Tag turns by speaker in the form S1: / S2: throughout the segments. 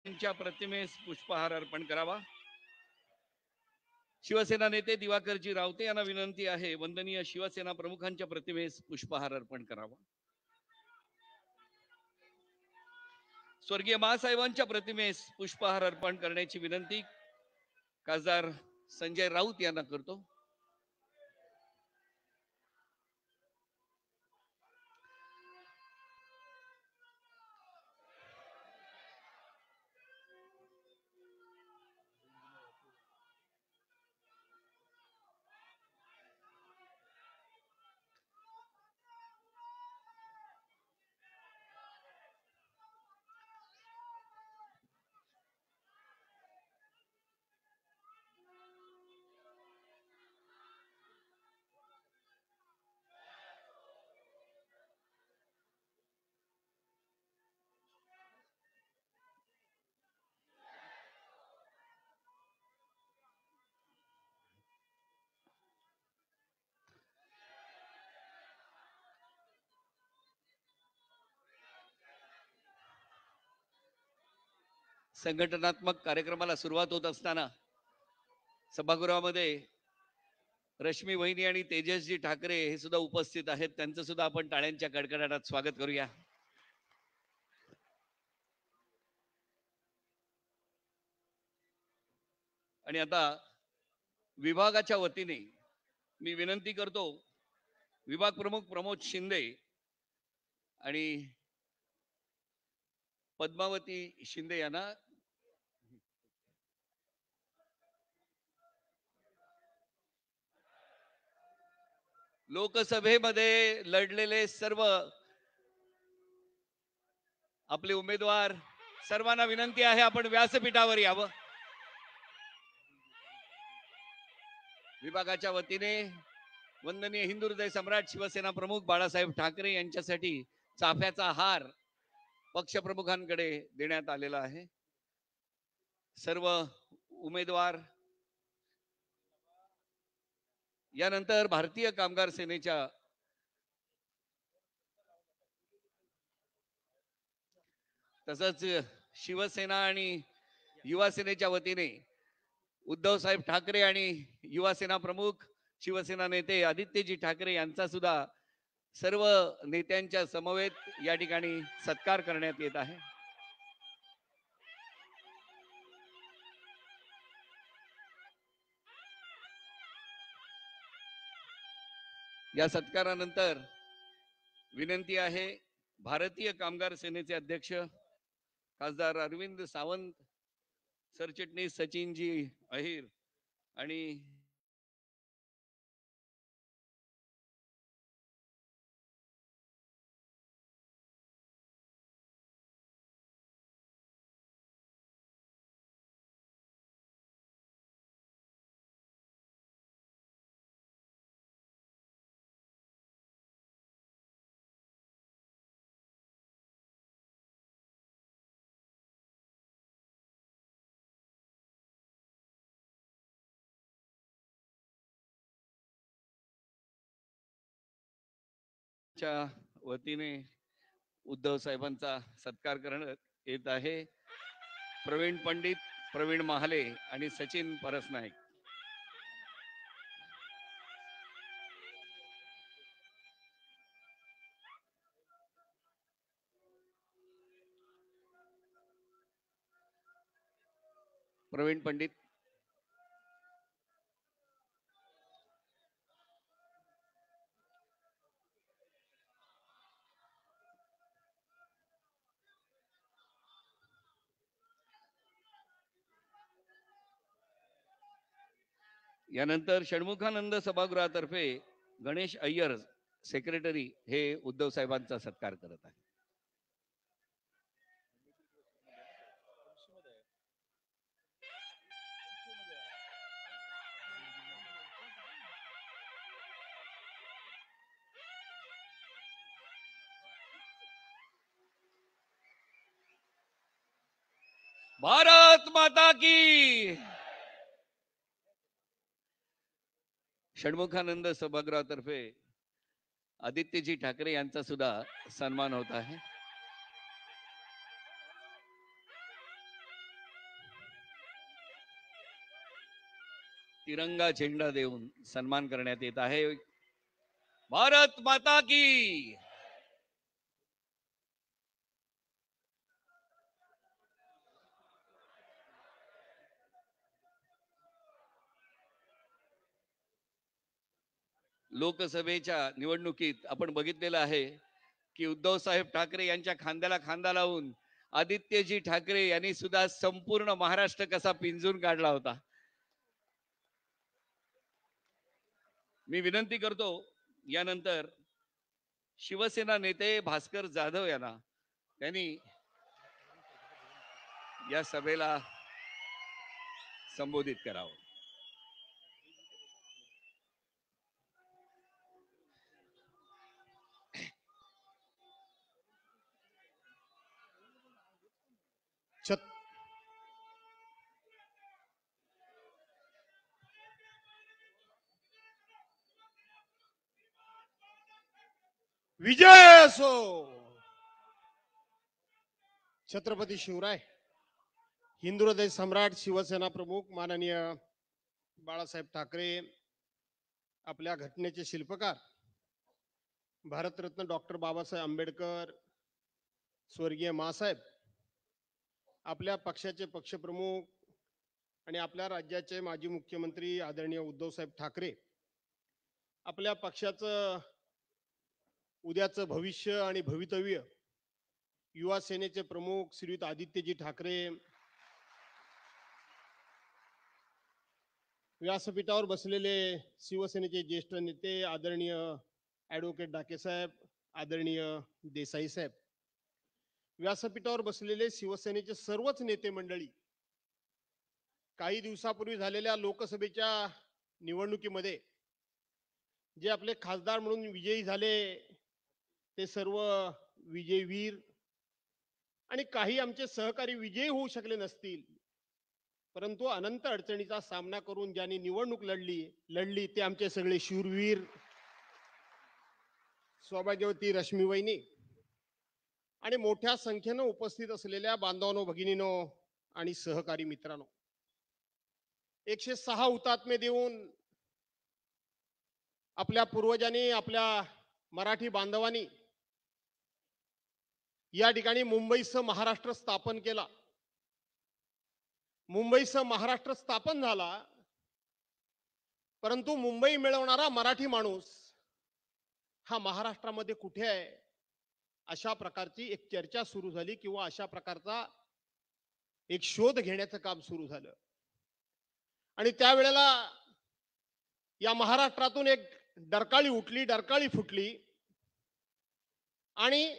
S1: त्यांच्या प्रतिमेस पुष्पहार अर्पण करावा. शिवसेना नेते दिवाकरजी रावते यांना विनंती आहे, वंदनीय शिवसेना प्रमुखांच्या प्रतिमेस पुष्पहार अर्पण करावा. स्वर्गीय मासाहेबांच्या प्रतिमेस पुष्पहार अर्पण करण्याची विनंती खासदार संजय राऊत यांना करतो. संघटनात्मक कार्यक्रमाला सुरुवात होत असताना सभागृहामध्ये रश्मी वहिनी आणि तेजसजी ठाकरे हे सुद्धा उपस्थित आहेत. त्यांचं सुद्धा आपण टाळ्यांच्या कडकडाटात स्वागत करूया. आणि आता विभागाच्या वतीने मी विनंती करतो, विभाग प्रमुख प्रमोद शिंदे आणि पद्मावती शिंदे यांना लोकसभेमध्ये लढलेले सर्व आपले उमेदवार सर्वांना विनंती आहे, आपण व्यासपीठावर यावं. विभागाच्या वतीने वंदनीय हिंदू हृदय सम्राट शिवसेना प्रमुख बाळासाहेब ठाकरे यांच्यासाठी चाफ्याचा हार पक्षप्रमुखांकडे देण्यात आलेला आहे. सर्व उमेदवार यानंतर भारतीय कामगार सेनेच्या तसंच शिवसेना आणि युवा सेनेच्या वतीने उद्धव साहेब ठाकरे आणि युवा सेना प्रमुख शिवसेना नेते आदित्यजी ठाकरे यांचा सुद्धा सर्व नेत्यांच्या समवेत या ठिकाणी सत्कार करण्यात येत आहे. या सत्कारानंतर विनंती आहे, भारतीय कामगार सेनेचे अध्यक्ष खासदार अरविंद सावंत, सरचिटणीस सचिनजी अहिर आणि वतीने उद्धव साहेबांचा सत्कार करण्यात येत आहे. प्रवीण पंडित, प्रवीण महाले आणि सचिन परसनाईक. प्रवीण पंडित, यानंतर षण्मुखानंद सभागृहातर्फे गणेश अय्यर सेक्रेटरी हे उद्धव साहेबांचा सत्कार करत आहे. भारत माता की. षण्मुखानंद सभागृहातर्फे आदित्यजी ठाकरे यांचा सुद्धा सन्मान होत आहे. तिरंगा झेंडा देऊन सन्मान करण्यात येत आहे. भारत माता की. लोकसभेच्या निवडणुकीत आपण बघितलेलं आहे की उद्धव साहेब ठाकरे यांच्या खांद्याला खांदा लावून आदित्यजी ठाकरे यांनी सुद्धा संपूर्ण महाराष्ट्र कसा पिंजून काढला होता. मी विनंती करतो यानंतर शिवसेना नेते भास्कर जाधव यांना त्यांनी या सभेला संबोधित करावं.
S2: विजय असो. छत्रपती शिवराय, हिंदू हृदय सम्राट, शिवसेना प्रमुख माननीय बाळासाहेब ठाकरे, आपल्या घटनेचे शिल्पकार भारतरत्न डॉक्टर बाबासाहेब आंबेडकर, स्वर्गीय मासाहेब, आपल्या पक्षाचे पक्षप्रमुख आणि आपल्या राज्याचे माजी मुख्यमंत्री आदरणीय उद्धवसाहेब ठाकरे, आपल्या पक्षाचं उद्याचं भविष्य आणि भवितव्य युवा सेनेचे प्रमुख श्रीयुत आदित्यजी ठाकरे, व्यासपीठावर बसलेले शिवसेनेचे ज्येष्ठ नेते आदरणीय ॲडव्होकेट डाके साहेब, आदरणीय देसाई साहेब, व्यासपीठावर बसलेले शिवसेनेचे सर्वच नेते मंडळी, काही दिवसापूर्वी झालेल्या लोकसभेच्या निवडणुकीमध्ये जे आपले खासदार म्हणून विजयी झाले ते सर्व विजयवीर आणि काही आमचे सहकारी विजयी होऊ शकले नसतील, परंतु अनंत अडचणीचा सामना करून ज्यांनी निवडणूक लढली ते आमचे सगळे शूरवीर, सौभाग्यवती रश्मीवहिनी आणि मोठ्या संख्येनं उपस्थित असलेल्या बांधवांनो, भगिनीनो आणि सहकारी मित्रांनो, 106 हुतात्मे देऊन आपल्या पूर्वजांनी, आपल्या मराठी बांधवांनी या ठिकाणी मुंबईसह महाराष्ट्र स्थापन केला. मुंबईसह महाराष्ट्र स्थापन झाला, परंतु मुंबई मिळवणारा मराठी माणूस हा महाराष्ट्रामध्ये कुठे आहे, अशा प्रकारची एक चर्चा सुरू झाली किंवा अशा प्रकारचा एक शोध घेण्याचं काम सुरू झालं. आणि त्यावेळेला या महाराष्ट्रातून एक डरकाळी उठली, डरकाळी फुटली आणि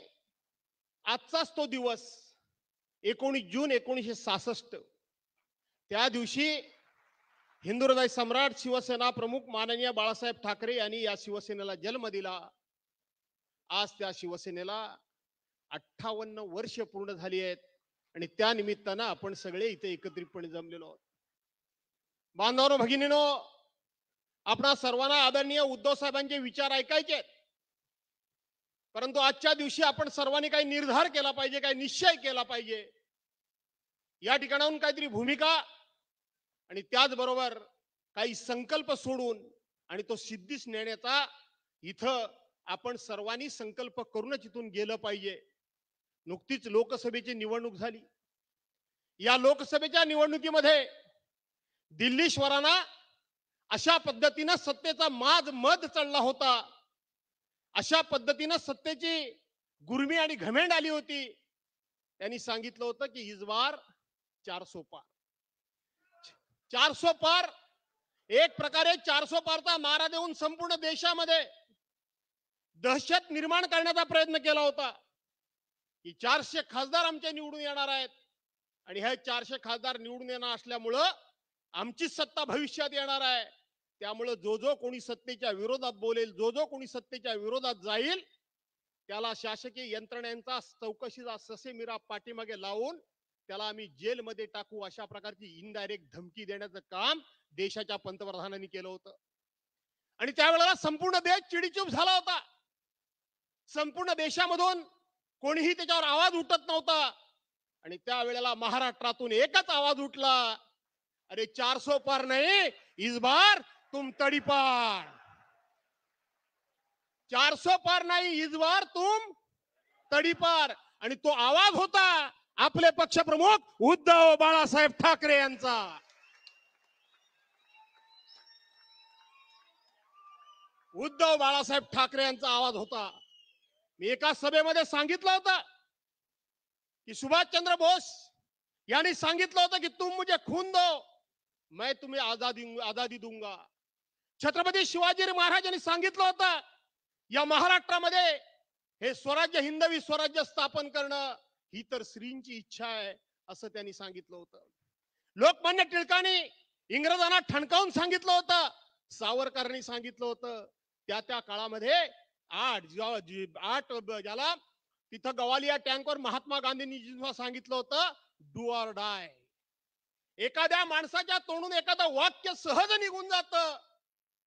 S2: आजचाच तो दिवस 19 जून 1966, त्या दिवशी हिंदू हृदय सम्राट, शिवसेना प्रमुख माननीय बाळासाहेब ठाकरे यांनी या शिवसेनेला जन्म दिला. आज त्या शिवसेनेला 58 वर्ष पूर्ण झाली आहेत आणि त्या निमित्तानं आपण सगळे इथे एकत्रितपणे जमलेलो आहोत. बांधवांनो, भगिनीनो, आपणा सर्वांना आदरणीय उद्धव साहेबांचे विचार ऐकायचे आहेत, परंतु आजच्या दिवशी आपण सर्वांनी काही निर्धार केला पाहिजे, काही निश्चय केला पाहिजे. या ठिकाणाहून काहीतरी भूमिका आणि त्याचबरोबर काही संकल्प सोडून आणि तो सिद्धीस नेण्याचा इथं आपण सर्वांनी संकल्प करूनच इथून गेलं पाहिजे. नुकतीच लोकसभेची निवडणूक झाली. या लोकसभेच्या निवडणुकीमध्ये दिल्लीश्वरांना अशा पद्धतीनं सत्तेचा मद चढला होता, अशा पद्धतीनं सत्तेची गुर्मी आणि घमेंड आली होती. त्यांनी सांगितलं होतं की इस बार 400 पार, 400 पार, एक प्रकारे 400 पारचा नारा देऊन संपूर्ण देशामध्ये दहशत निर्माण करण्याचा प्रयत्न केला होता की 400 खासदार आमचे निवडून येणार आहेत आणि हे 400 खासदार निवडून येणार असल्यामुळं आमची सत्ता भविष्यात येणार आहे. त्यामुळे जो कोणी सत्तेच्या विरोधात बोलेल, जो कोणी सत्तेच्या विरोधात जाईल, त्याला शासकीय यंत्रणेचा चौकशीचा ससेमिरा पाठीमागे लावून त्याला आम्ही जेलमध्ये टाकू, अशा प्रकारची इनडायरेक्ट धमकी देण्याचं काम देशाच्या पंतप्रधानांनी केलं होतं. आणि त्यावेळेला संपूर्ण देश चिडीचूप झाला होता. संपूर्ण देशामधून कोणीही त्याच्यावर आवाज उठत नव्हता. आणि त्यावेळेला महाराष्ट्रातून एकच आवाज उठला, अरे 400 पार नाही, इस बार तुम तडीपार. 400 पार नाही, इस बार तुम तडीपार. आणि तो आवाज होता आपले पक्षप्रमुख उद्धव बाळासाहेब ठाकरे यांचा. उद्धव बाळासाहेब ठाकरे यांचा आवाज होता. मी एका सभेमध्ये सांगितलं होतं की सुभाषचंद्र बोस यांनी सांगितलं होतं की तुम मुझे खून दो मैं तुम्हें आजादी दूंगा. छत्रपती शिवाजी महाराजांनी सांगितलं होतं या महाराष्ट्रामध्ये हे स्वराज्य हिंदवी स्वराज्य स्थापन करणं ही तर श्रींची इच्छा आहे असं त्यांनी सांगितलं होतं. लोकमान्य टिळकांनी इंग्रजांना ठणकावून सांगितलं होतं. सावरकरांनी सांगितलं होतं. त्या काळामध्ये ज्याला तिथं गवालिया टँकवर महात्मा गांधींनी सांगितलं होतं डू ऑर डाय. एखाद्या माणसाच्या तोंडून एखादं वाक्य सहज निघून जातं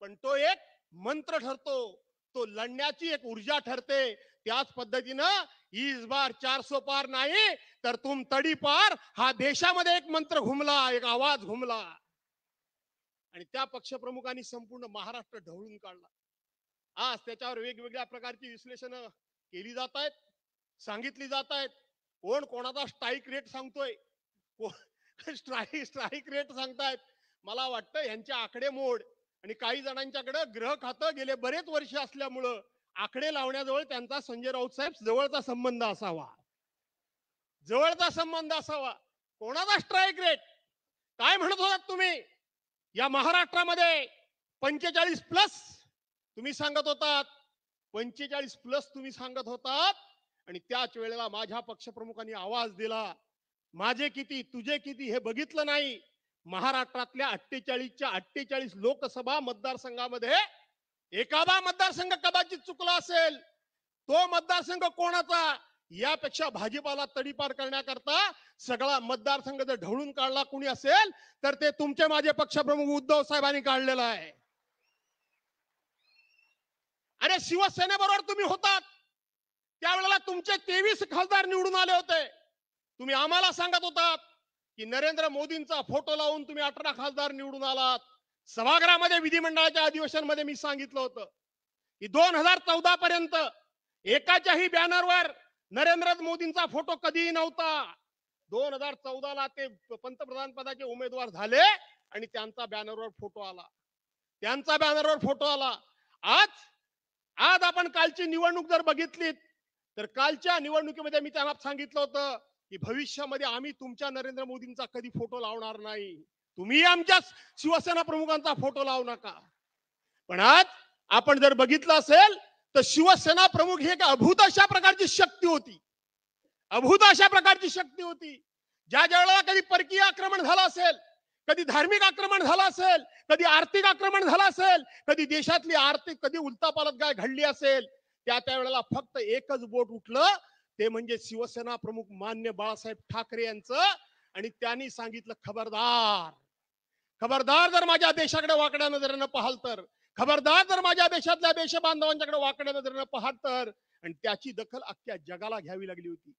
S2: पण तो एक मंत्र ठरतो, तो लढण्याची एक ऊर्जा ठरते. त्याच पद्धतीनं इस बार 400 पार नाही तर तुम तडी पार हा देशामध्ये एक मंत्र घुमला, एक आवाज घुमला आणि त्या पक्षप्रमुखांनी संपूर्ण महाराष्ट्र ढवळून काढला. आज त्याच्यावर वेगवेगळ्या प्रकारची विश्लेषण केली जात आहेत, सांगितली जात आहेत. कोण कोणाचा स्ट्राईक रेट सांगतोय, स्ट्राईक रेट सांगतायत. मला वाटतं यांच्या आकडेमोड आणि काही जणांच्याकडे ग्रह खातं गेले बरेच वर्ष असल्यामुळं आकडे लावण्याजवळ त्यांचा संजय राऊत साहेब जवळचा संबंध असावा, जवळचा संबंध असावा. कोणाचा स्ट्राईक रेट काय म्हणत होतात तुम्ही? या महाराष्ट्रामध्ये 45+ तुम्ही सांगत होतात, 45+ तुम्ही सांगत होतात आणि त्याच वेळेला माझ्या पक्षप्रमुखांनी आवाज दिला माझे किती तुझे किती हे बघितलं नाही. महाराष्ट्रातल्या 48च्या 48 लोकसभा मतदारसंघामध्ये एखादा मतदारसंघ कदाचित चुकला असेल. तो मतदारसंघ कोणाचा यापेक्षा भाजपाला तडीपार करण्याकरता सगळा मतदारसंघ जर ढवळून काढला कुणी असेल तर ते तुमचे माझे पक्षप्रमुख उद्धव साहेबांनी काढलेला आहे. अरे शिवसेनेबरोबर तुम्ही होतात त्यावेळेला तुमचे 23 खासदार निवडून आले होते. तुम्ही आम्हाला सांगत होतात की नरेंद्र मोदींचा फोटो लावून तुम्ही 18 खासदार निवडून आलात. सभागृहामध्ये विधिमंडळाच्या अधिवेशनामध्ये मी सांगितलं होतं की 2014 पर्यंत एकाच्याही बॅनरवर नरेंद्र मोदींचा फोटो कधीही नव्हता. 2014ला ते पंतप्रधान पदाचे उमेदवार झाले आणि त्यांचा बॅनरवर फोटो आला, त्यांचा बॅनरवर फोटो आला. आज आपण कालची निवडणूक जर बघितली तर कालच्या निवडणुकीमध्ये मी त्यांना सांगितलं होतं की भविष्यामध्ये आम्ही तुमच्या नरेंद्र मोदींचा कधी फोटो लावणार नाही, तुम्ही आमच्या शिवसेना प्रमुखांचा फोटो लावू नका. पण आज आपण जर बघितलं असेल तर शिवसेना प्रमुख ही एक अभूत अशा प्रकारची शक्ती होती, अभूत अशा प्रकारची शक्ती होती. ज्या वेळेला कधी परकीय आक्रमण झालं असेल, कधी धार्मिक आक्रमण झालं असेल, कधी आर्थिक आक्रमण झालं असेल, कधी देशातली आर्थिक कधी उलटापालट काय घडली असेल, त्यावेळेला फक्त एकच बोट उठलं, ते म्हणजे शिवसेना प्रमुख मान्य बाळासाहेब ठाकरे यांचं. आणि त्यांनी सांगितलं खबरदार, खबरदार जर माझ्या देशाकडे वाकड्या नजरेनं पाहाल तर, खबरदार जर माझ्या देशातल्या देशबांधवांच्याकडे वाकड्या नजरेनं पाहाल तर. आणि त्याची दखल अख्ख्या जगाला घ्यावी लागली होती.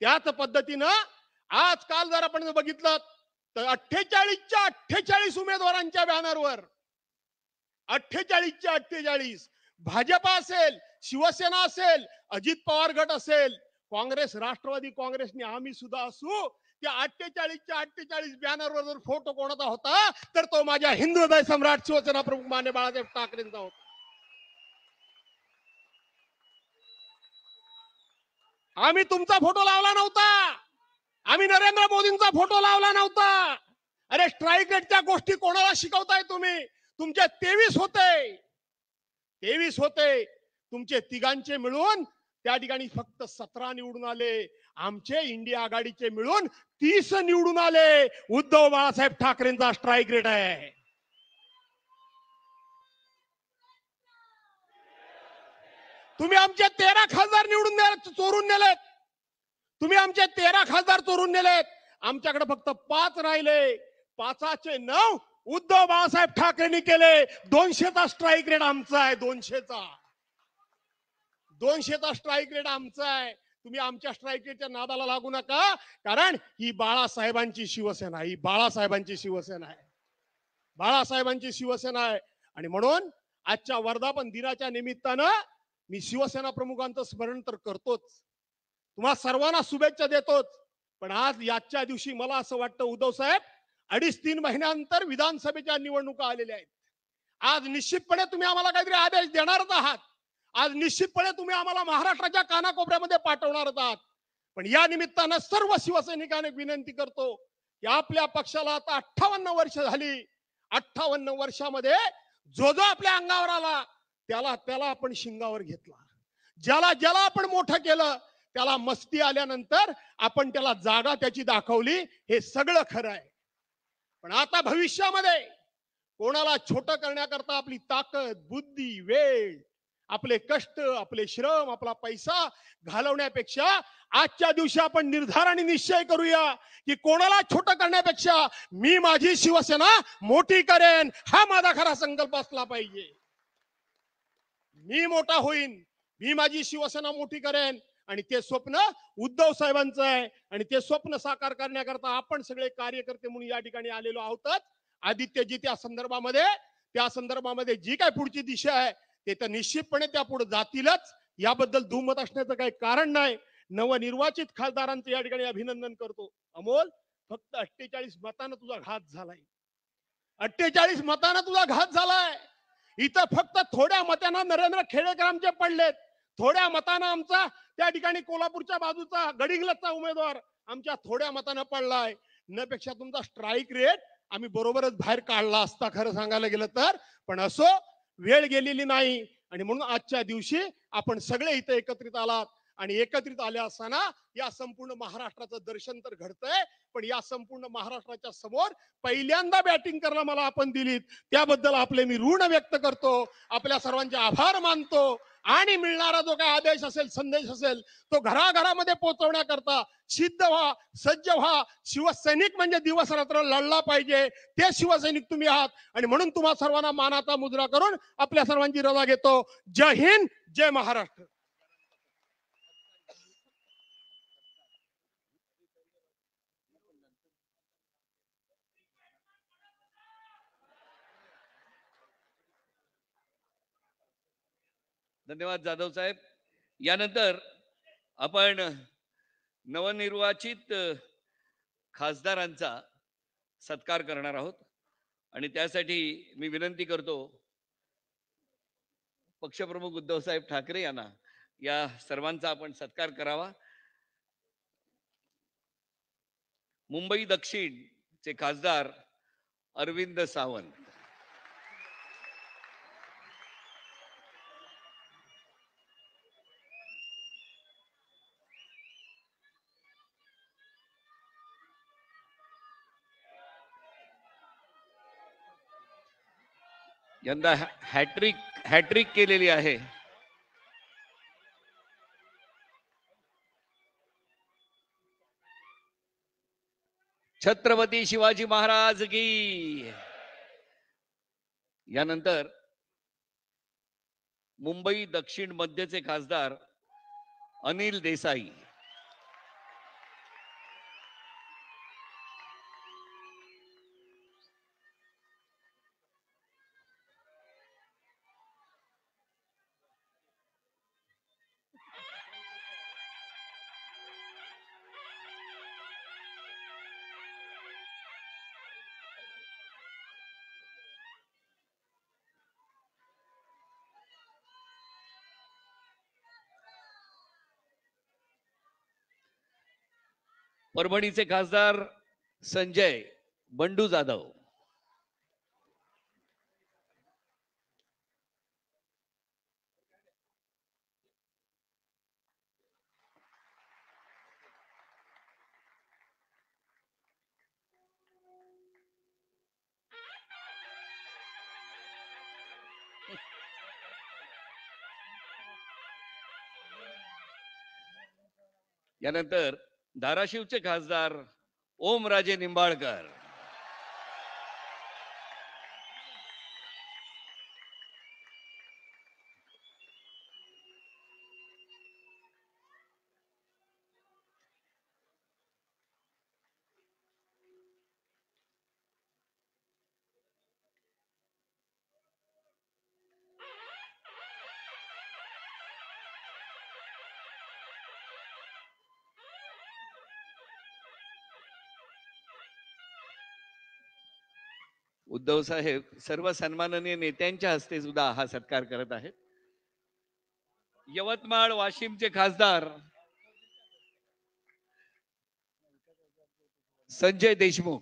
S2: त्याच पद्धतीनं आजकाल जर आपण बघितलं तर 48च्या 48 उमेदवारांच्या बॅनरवर 48च्या 48 भाजपा असेल, शिवसेना असेल, अजित पवार गट असेल, काँग्रेस, राष्ट्रवादी काँग्रेसने आम्ही सुद्धा असू, त्या 48च्या 48 बॅनरवर जर फोटो कोणाचा होता तर तो माझ्या हिंदू हृदय सम्राट शिवसेना प्रमुख मान्य बाळासाहेब ठाकरेंचा होता. आम्ही तुमचा फोटो लावला नव्हता, आम्ही नरेंद्र मोदींचा फोटो लावला नव्हता. अरे स्ट्राईक रेटच्या गोष्टी कोणाला शिकवताय तुम्ही? तुमचे 23 होते, 23 होते, तुमचे तिघांचे मिळून त्या ठिकाणी फक्त 17 निवडून आले. आमचे इंडिया आघाडीचे मिळून 30 निवडून आले. उद्धव बाळासाहेब ठाकरेंचा स्ट्राईक रेट आहे. तुम्ही आमचे 13 खासदार निवडून चोरून नेलेत, तुम्ही आमचे 13 खासदार चोरून नेलेत. आमच्याकडे फक्त 5 राहिले, 5चे 9 उद्धव बाळासाहेब ठाकरेंनी केले. 200चा स्ट्राईक रेट आमचा आहे, 200चा स्ट्राईक रेट आमचा आहे. तुम्ही आमच्या स्ट्राईक रेटच्या नादाला लागू नका, कारण ही बाळासाहेबांची शिवसेना, ही बाळासाहेबांची शिवसेना आहे. बाळासाहेबांची शिवसेना आहे. आणि म्हणून आजच्या वर्धापन दिनाच्या निमित्तानं मी शिवसेना प्रमुखांचं स्मरण तर करतोच, तुम्हा सर्वांना शुभेच्छा देतोच. पण आज याच्या दिवशी मला असं वाटतं उद्धव साहेब, 2.5-3 महिन्यानंतर विधानसभेच्या निवडणुका आलेल्या आहेत. आज निश्चितपणे तुम्ही आम्हाला काहीतरी आदेश देणारच आहात. आज निश्चितपणे तुम्ही आम्हाला महाराष्ट्राच्या कानाकोपऱ्यामध्ये पाठवणारच आहात. पण या निमित्तानं सर्व शिवसैनिकांनी विनंती करतो की आपल्या पक्षाला आता 58 वर्ष झाली. 58 वर्षामध्ये जो जो आपल्या अंगावर आला त्याला त्याला आपण शिंगावर घेतला. ज्याला ज्याला आपण मोठं केलं त्याला मस्ती आल्यानंतर आपण त्याला जागा त्याची दाखवली. हे सगळं खरं आहे. पण आता भविष्यामध्ये कोणाला छोटं करण्याकरता आपली ताकद, बुद्धी, वेळ, आपले कष्ट, आपले श्रम, आपला पैसा घालवण्यापेक्षा आजच्या दिवशी आपण निर्धार आणि निश्चय करूया की कोणाला छोटं करण्यापेक्षा मी माझी शिवसेना मोठी करेन. हा माझा खरा संकल्प असला पाहिजे. मी मोठा होईन, मी माझी शिवसेना मोठी करेन आणि ते स्वप्न उद्धव साहेबांचं आहे. आणि ते स्वप्न साकार करण्याकरता आपण सगळे कार्यकर्ते म्हणून या ठिकाणी आलेलो आहोतच. आदित्यजी त्या संदर्भामध्ये जी काय पुढची दिशा आहे ते तर निश्चितपणे त्या पुढे जातीलच. याबद्दल दुमत असण्याचं काही कारण नाही. नवनिर्वाचित खासदारांचं या ठिकाणी अभिनंदन करतो. अमोल, फक्त 48 मतानं तुझा घात झालाय. 48 मतानं तुझा घात झालाय. इथं फक्त थोड्या मतांना नरेंद्र खेडेकर आमचे पडलेत. थोड्या मतानं आमचा त्या ठिकाणी कोल्हापूरच्या बाजूचा गडिंग्लजचा उमेदवार आमच्या थोड्या मतानं पडलाय. न पेक्षा तुमचा स्ट्राईक रेट आम्ही बरोबरच बाहेर काढला असता खरं सांगायला गेलं तर. पण असो, वेळ गेलेली नाही. आणि म्हणून आजच्या दिवशी आपण सगळे इथे एकत्रित आलात. आणि एकत्रित आले असताना या संपूर्ण महाराष्ट्राचं दर्शन तर घडतंय. पण या संपूर्ण महाराष्ट्राच्या समोर पहिल्यांदा बॅटिंग करायला मला आपण दिलीत त्याबद्दल आपले मी ऋण व्यक्त करतो. आपल्या सर्वांचे आभार मानतो. आणि मिळणारा जो काही आदेश असेल, संदेश असेल, तो घराघरामध्ये पोहोचवण्याकरता सिद्ध व्हा, सज्ज व्हा. शिवसैनिक म्हणजे दिवस रात्र लढला पाहिजे, ते शिवसैनिक तुम्ही आहात. आणि म्हणून तुम्हा सर्वांना मानाचा मुद्रा करून आपल्या सर्वांची रजा घेतो. जय हिंद, जय महाराष्ट्र.
S1: धन्यवाद जाधव साहेब. यानंतर आपण नवनिर्वाचित खासदारांचा सत्कार करणार आहोत. आणि त्यासाठी मी विनंती करतो पक्षप्रमुख उद्धव साहेब ठाकरे यांना या सर्वांचा आपण सत्कार करावा. मुंबई दक्षिण चे खासदार अरविंद सावंत. यंदा हॅट्रिक केलेली आहे. छत्रपती शिवाजी महाराज की. यानंतर मुंबई दक्षिण मध्यचे खासदार अनिल देसाई. परभणीचे खासदार संजय बंडू जाधव. यानंतर धाराशिवचे खासदार ओमराजे निंबाळकर. उद्धव साहेब सर्व सन्माननीय नेत्यांच्या हस्ते सुद्धा हा सत्कार करत आहेत. यवतमाळ वाशिमचे खासदार संजय देशमुख,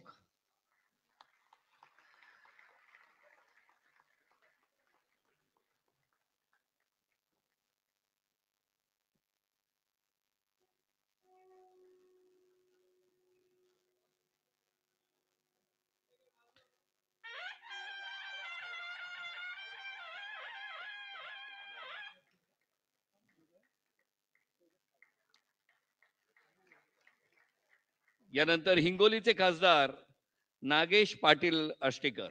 S1: यानंतर हिंगोलीचे खासदार नागेश पाटील आष्टेकर,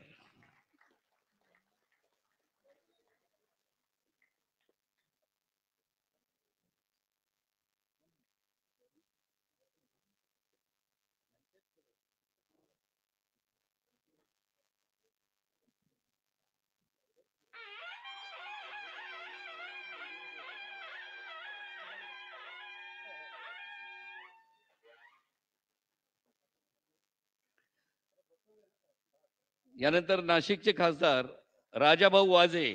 S1: यानंतर नाशिकचे खासदार राजाभाऊ वाजे,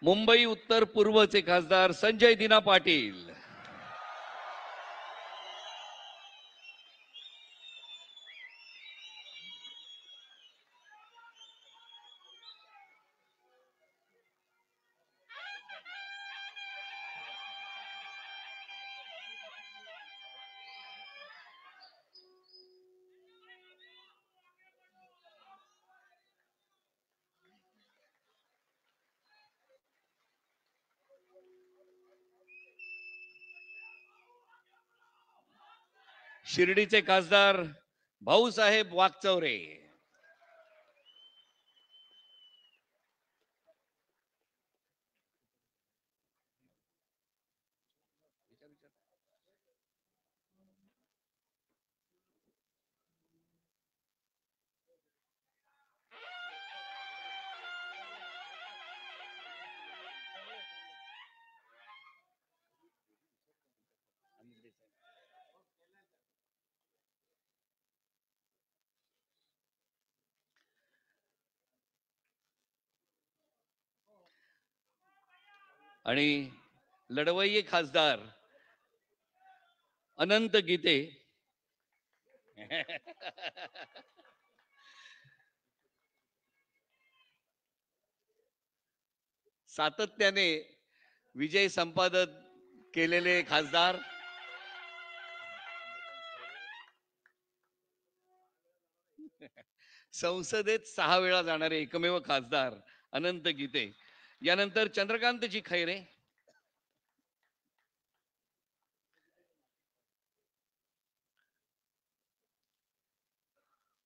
S1: मुंबई उत्तर पूर्वचे खासदार संजय दिना पाटील, शिर्डीचे खासदार भाऊसाहेब वाकचौरे, आणि लढवय्ये खासदार अनंत गीते, सातत्याने विजय संपादन केलेले खासदार संसदेत 6 वेळा जाणारे एकमेव खासदार अनंत गीते. यानंतर चंद्रकांतजी खैरे,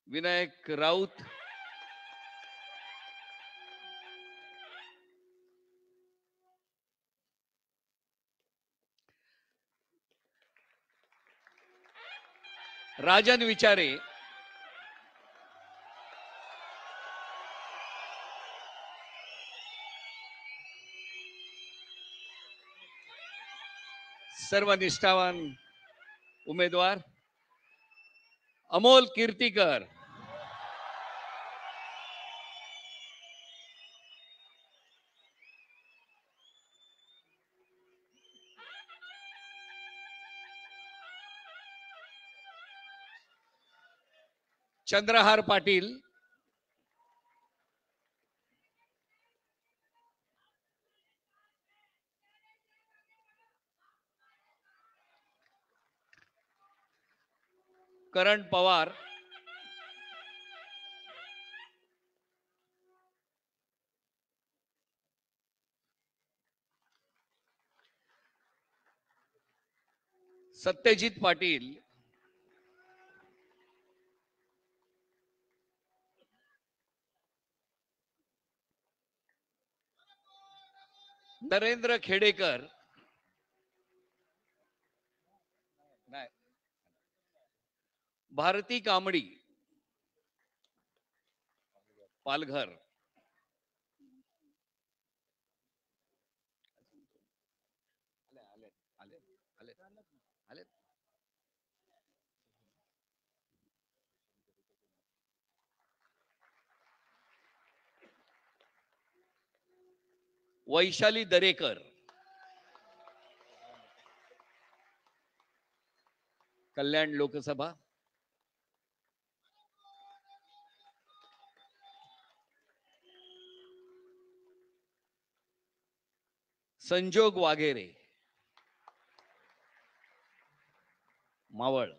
S1: विनायक राऊत, राजन विचारे, सर्व निष्ठावान उमेदवार, अमोल कीर्तीकर, चंद्रहार पाटील, करण पवार, सत्यजित पाटील, नरेंद्र खेडेकर, नाही, भारती कामडी, पालघर, वैशाली दरेकर, कल्याण लोकसभा, संजोग वाघेरे, मावळ,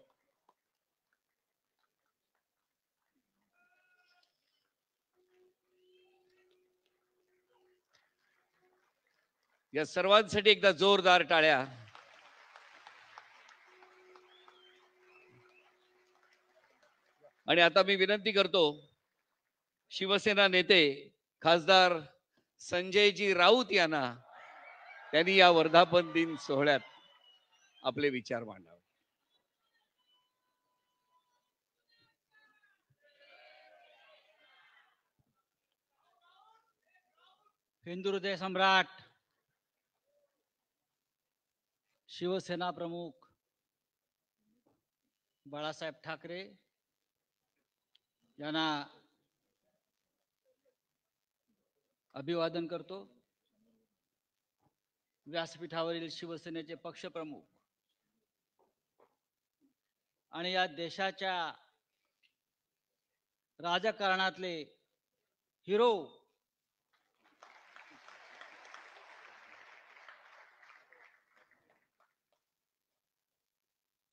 S1: या सर्वांसाठी एकदा जोरदार टाळ्या. आणि आता मी विनंती करतो शिवसेना नेते खासदार संजयजी राऊत यांना, त्यांनी या वर्धापन दिन सोहळ्यात आपले विचार मांडावे.
S3: हिंदू हृदय सम्राट शिवसेना प्रमुख बाळासाहेब ठाकरे यांना अभिवादन करतो. व्यासपीठावरील शिवसेनेचे पक्षप्रमुख आणि या देशाच्या राजकारणातले हिरो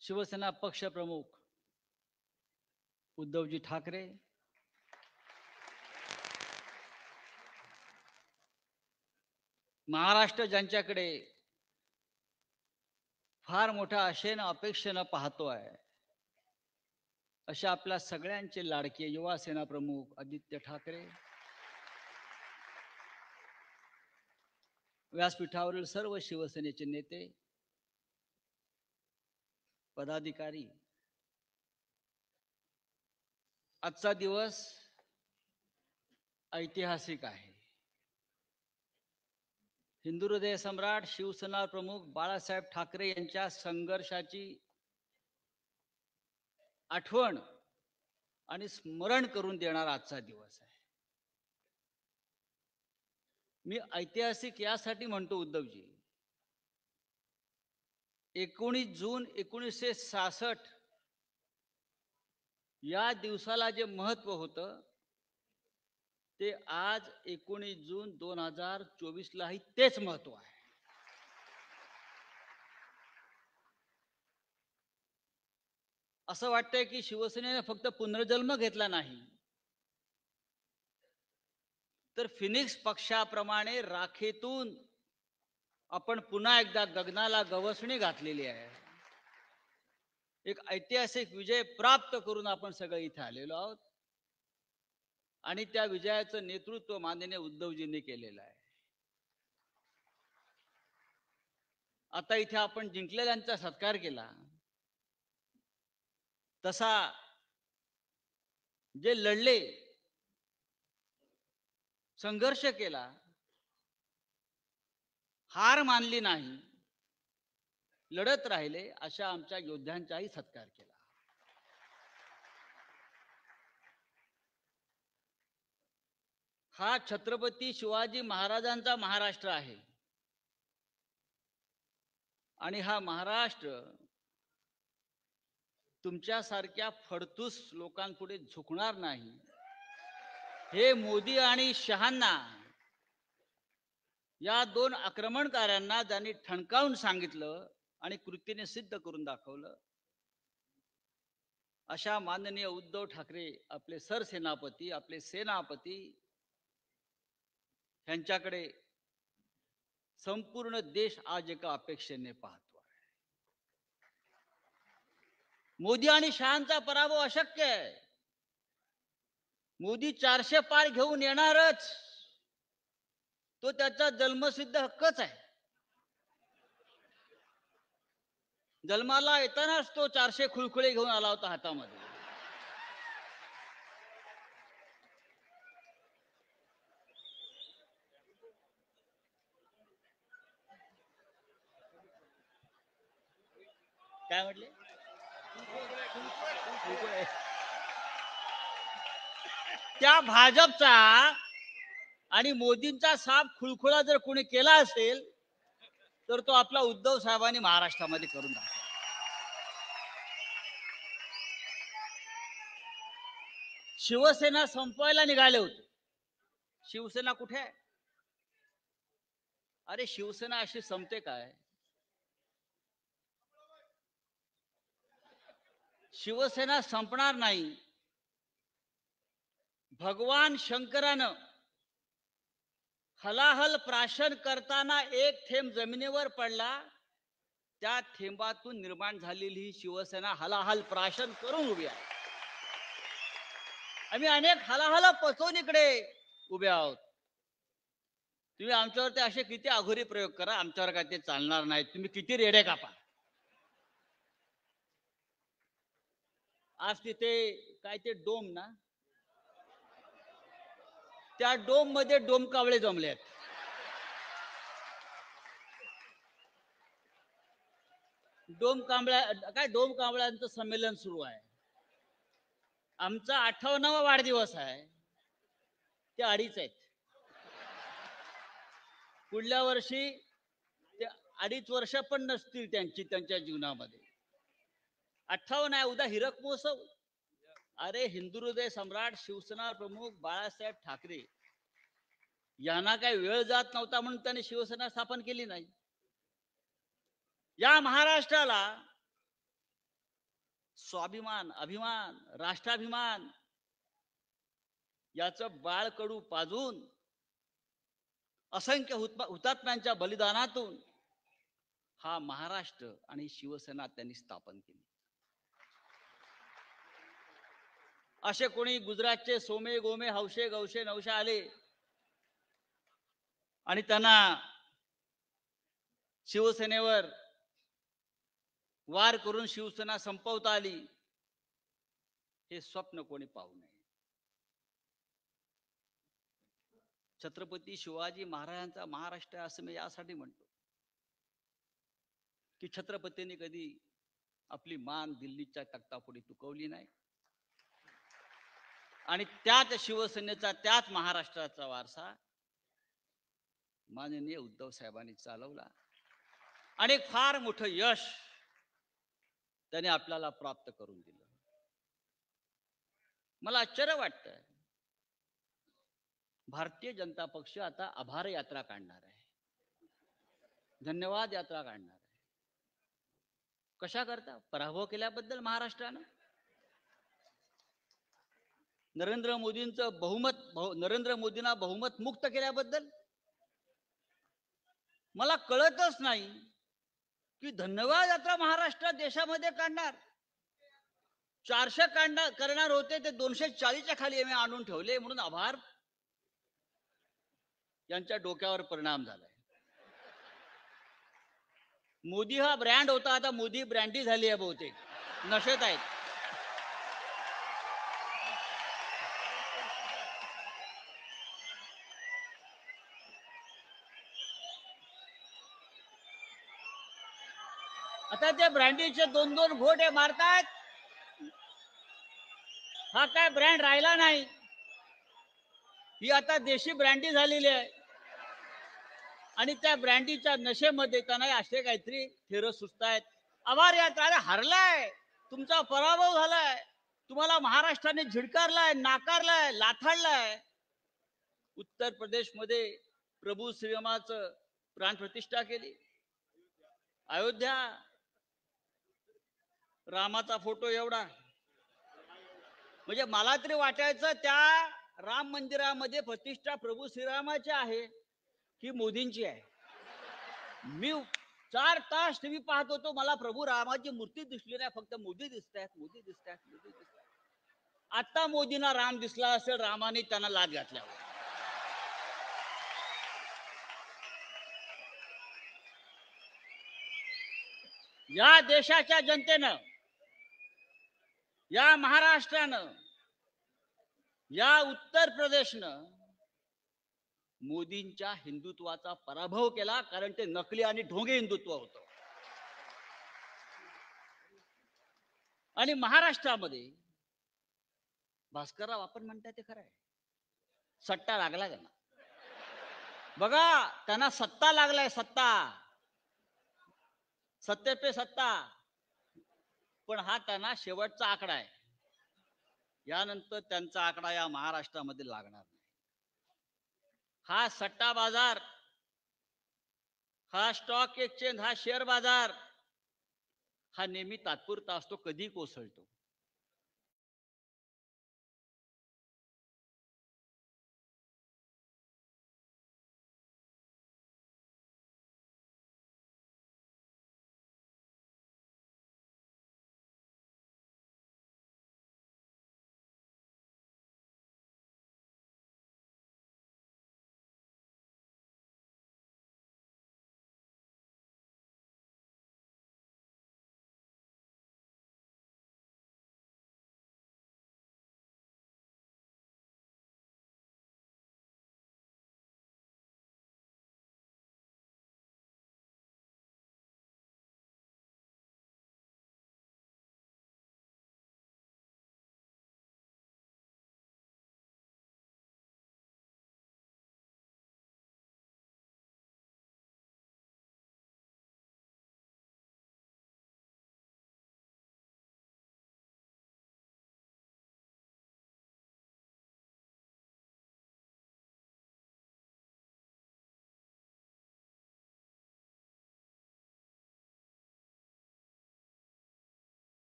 S3: शिवसेना पक्षप्रमुख उद्धवजी ठाकरे, महाराष्ट्र ज्यांच्याकडे फार मोठ्या आशेनं अपेक्षेनं पाहतो आहे, अशा आपल्या सगळ्यांचे लाडके युवा सेना प्रमुख आदित्य ठाकरे, व्यासपीठावरील सर्व शिवसेनेचे नेते, पदाधिकारी, आजचा दिवस ऐतिहासिक आहे. हिंदू हृदय सम्राट शिवसेना प्रमुख बाळासाहेब ठाकरे यांच्या संघर्षाची आठवण आणि स्मरण करून देणारा आजचा दिवस आहे. मी ऐतिहासिक यासाठी म्हणतो उद्धवजी, 19 जून 1966 या दिवसाला जे महत्व होतं ते आज 19 जून 2024 लाही तेच महत्व आहे. असं वाटतंय की शिवसेनेने फक्त पुनर्जन्म घेतला नाही, तर फिनिक्स पक्षाप्रमाणे राखेतून आपण पुन्हा एकदा गगनाला गवसणी घातलेली आहे. एक ऐतिहासिक विजय प्राप्त करून आपण सगळे इथे आलेलो आहोत आणि त्या विजयाचं नेतृत्व माननीय उद्धवजींनी केलेलं आहे. आता इथे आपण जिंकलेल्यांचा सत्कार केला, तसा जे लढले, संघर्ष केला, हार मानली नाही, लढत राहिले, अशा आमच्या योद्ध्यांचाही सत्कार केला. हा छत्रपती शिवाजी महाराजांचा महाराष्ट्र आहे आणि हा महाराष्ट्र तुमच्यासारख्या फडतूस लोकांपुढे झुकणार नाही, हे मोदी आणि शहांना, या दोन आक्रमणकारांना ज्यांनी ठणकावून सांगितलं आणि कृतीने सिद्ध करून दाखवलं, अशा माननीय उद्धव ठाकरे आपले सरसेनापती, आपले सेनापती, यांच्याकडे संपूर्ण देश आज एका अपेक्षेने पाहतो आहे. मोदी आणि शहांचा पराभव अशक्य आहे. मोदी 400 पार घेऊन येणारच, तो त्याचा जन्मसिद्ध हक्कच आहे. जन्माला येतानाच तो 400 खुळखुळे घेऊन आला होता हातामध्ये. काय म्हटले? त्या भाजपचा आणि मोदींचा साप खुळखुळा जर कोणी केला असेल तर तो आपला उद्धव साहेबांनी महाराष्ट्रामध्ये करून दाखवला. शिवसेना संपवायला निघाले होते. शिवसेना कुठे आहे? अरे शिवसेना अशी संपते काय? शिवसेना संपणार नाही. भगवान शंकरानं हलाहल प्राशन करताना एक थेंब जमिनीवर पडला, त्या थेंबातून निर्माण झालेली ही शिवसेना हलाहल प्राशन करून उभी आहे. आम्ही अनेक हलाहल पचवून इकडे उभे आहोत. तुम्ही आमच्यावरती असे किती अघोरी प्रयोग करा, आमच्यावर काय ते चालणार नाही. तुम्ही किती रेडे कापा. आज तिथे काय ते डोम ना, त्या डोम मध्ये डोमकावळे जमले आहेत. डोम कांबळ्यांचं संमेलन सुरू आहे. आमचा 58वा वाढदिवस आहे. ते 2.5 आहेत. पुढल्या वर्षी ते 2.5 वर्ष पण नसतील त्यांच्या जीवनामध्ये. 58 आहे. उद्या हिरक महोत्सव. अरे हिंदुहृदय सम्राट शिवसेना प्रमुख बाळासाहेब ठाकरे यांना काय वेळ जात नव्हता म्हणून त्यांनी शिवसेना स्थापन केली नाही. या महाराष्ट्राला स्वाभिमान, अभिमान, राष्ट्राभिमान याचं बाळकडू पाजून असंख्य हुतात्म्यांच्या बलिदानातून हा महाराष्ट्र आणि शिवसेना त्यांनी स्थापन केली. असे कोणी गुजरातचे सोमे गोमे हौशे गौशे नवशे आले आणि त्यांना शिवसेनेवर वार करून शिवसेना संपवता आली, हे स्वप्न कोणी पाहू नये. छत्रपती शिवाजी महाराजांचा महाराष्ट्र असं मी यासाठी म्हणतो की छत्रपतींनी कधी आपली मान दिल्लीच्या तख्तापुढे तुकवली नाही आणि त्याच शिवसेनेचा, त्याच महाराष्ट्राचा वारसा माननीय उद्धव साहेबांनी चालवला आणि फार मोठं यश त्याने आपल्याला प्राप्त करून दिलं. मला आश्चर्य वाटतं, भारतीय जनता पक्ष आता आभार यात्रा काढणार आहे, धन्यवाद यात्रा काढणार आहे. कशा करता? पराभव केल्याबद्दल महाराष्ट्रानं. नरेंद्र मोदींना बहुमत मुक्त केल्याबद्दल. मला कळतच नाही की धन्यवाद यात्रा महाराष्ट्रात देशामध्ये काढणार. 400 करणार होते ते 240च्या खाली आम्ही आणून ठेवले म्हणून आभार यांच्या डोक्यावर परिणाम झालाय. मोदी हा ब्रँड होता, आता मोदी ब्रँडी झाली आहे, बहुतेक नशेत आहेत. आता ते ब्रँडीचे 2-2 घोटे मारतात. हा काय ब्रँड राहिला नाही. ही आता देशी ब्रँडी झालेली आहे आणि त्या ब्रँडीच्या नशेमध्ये त्यांना असे काहीतरी थेर सुचतायत. आभार यात्रा. अरे हरलाय, तुमचा पराभव झालाय, तुम्हाला महाराष्ट्राने झिडकारलाय, नाकारलाय, लाथाडलाय. उत्तर प्रदेशमध्ये प्रभू श्रीरामाचं प्राण प्रतिष्ठा केली. अयोध्या, रामाचा फोटो एवढा. म्हणजे मला तरी वाटायचं त्या राम मंदिरामध्ये प्रतिष्ठा प्रभू श्रीरामाची आहे की मोदींची आहे. मी 4 तास टीव्ही पाहत होतो, मला प्रभू रामाची मूर्ती दिसली नाही, फक्त मोदी दिसतायत, मोदी दिसतायत, मोदी दिसतायत. आता मोदींना राम दिसला असेल, रामाने त्यांना लाद घातल्यावर. या देशाच्या जनतेनं, या महाराष्ट्रानं, या उत्तर प्रदेशनं मोदींच्या हिंदुत्वाचा पराभव केला, कारण ते नकली आणि ढोंगे हिंदुत्व होतं. आणि महाराष्ट्रामध्ये भास्करराव आपण म्हणताय ते खरं आहे, सट्टा लागला त्यांना. बघा, त्यांना सत्ता लागलाय, सत्ता, सत्ते पे सत्ता. पण हा त्यांना शेवटचा आकडा आहे. यानंतर त्यांचा आकडा या महाराष्ट्रामध्ये लागणार नाही. हा सट्टा बाजार, हा स्टॉक एक्सचेंज, हा शेअर बाजार, हा नेहमी तात्पुरता असतो, कधी कोसळतो.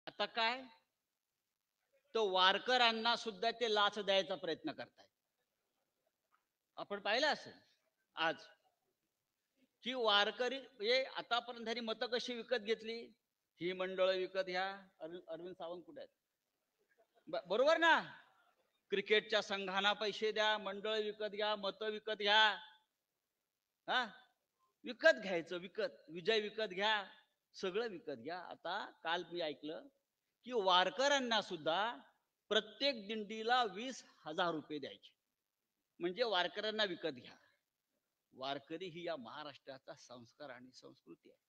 S3: आता काय, तो वारकऱ्यांना सुद्धा ते लाच द्यायचा प्रयत्न करतायत. आपण पाहिलं असेल आज की वारकरी म्हणजे आतापर्यंत त्यांनी मतं कशी विकत घेतली, ही मंडळं विकत घ्या. अरविंद सावंत कुठे आहेत? बरोबर ना. क्रिकेटच्या संघांना पैसे द्या, मंडळ विकत घ्या, मतं विकत घ्या. हा, विकत घ्यायचं, विकत, विजय विकत घ्या, सगळं विकत घ्या. आता काल मी ऐकलं की वारकऱ्यांना सुद्धा प्रत्येक दिंडीला 20,000 रुपये द्यायचे, म्हणजे वारकऱ्यांना विकत घ्या. वारकरी ही या महाराष्ट्राचा संस्कार आणि संस्कृती आहे.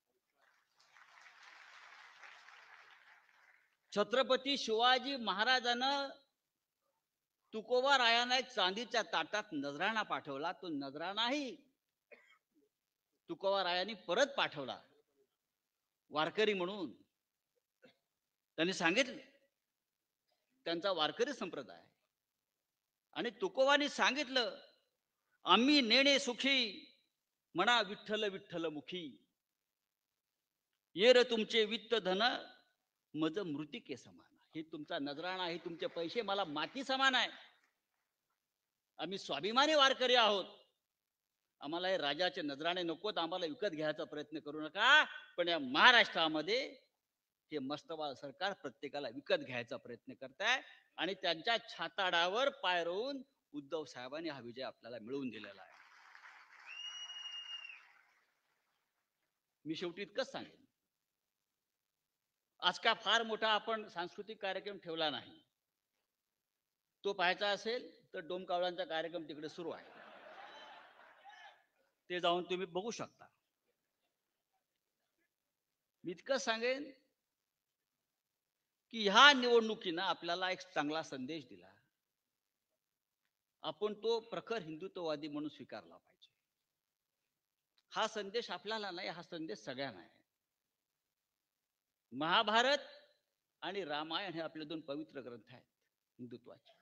S3: छत्रपती शिवाजी महाराजांना तुकोबा रायाने एक चांदीच्या ताटात नजराणा पाठवला. तो नजराणाही तुकोबा रायांनी परत पाठवला वारकरी म्हणून. त्यांनी सांगितले, त्यांचा वारकरी संप्रदाय. आणि तुकोबांनी सांगितलं, आम्ही नेणे सुखी, म्हणा विठ्ठल विठ्ठल मुखी. ये रे तुमचे वित्त धन, मज मृतिके समान. हे तुमचा नजराणा, हे तुमचे पैसे मला माती समान आहे. आम्ही स्वाभिमानी वारकरी आहोत. आम्हाला हे राजाचे नजराणे नकोत, आम्हाला विकत घ्यायचा प्रयत्न करू नका. पण या महाराष्ट्रामध्ये हे मस्तवाल सरकार प्रत्येकाला विकत घ्यायचा प्रयत्न करताय आणि त्यांच्या छाताडावर पाय रोवून उद्धव साहेबांनी हा विजय आपल्याला मिळवून दिलेला आहे. मी शेवटी इतकंच सांगेन, आज का फार मोठा आपण सांस्कृतिक कार्यक्रम ठेवला नाही. तो पाहायचा असेल तर डोमकावळ्यांचा कार्यक्रम तिकडे सुरू आहे, ते जाऊन तुम्ही बघू शकता. मी इतकंच सांगेन की ह्या निवडणुकीनं आपल्याला एक चांगला संदेश दिला. आपण तो प्रखर हिंदुत्ववादी म्हणून स्वीकारला पाहिजे. हा संदेश आपल्याला नाही, हा संदेश सगळ्यांना आहे. महाभारत आणि रामायण हे आपले दोन पवित्र ग्रंथ आहेत हिंदुत्वाचे.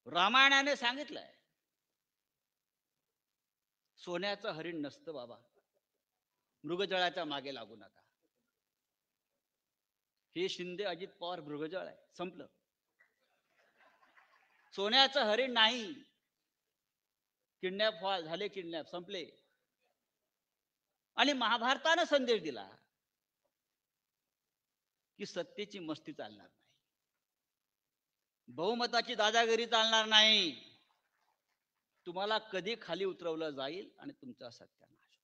S3: रामायणाने सांगितलंय सोन्याचं हरिण नसतं बाबा, मृगजळाच्या मागे लागू नका. हे शिंदे अजित पवार मृगजळ आहे, संपलं. सोन्याचं हरिण नाही. किडनॅप झाले, किडनॅप संपले. आणि महाभारतानं संदेश दिला की सत्तेची मस्ती चालणार नाही, बहुमताची दादागिरी चालणार नाही. तुम्हाला कधी खाली उतरवलं जाईल आणि तुमचा सत्यानाश.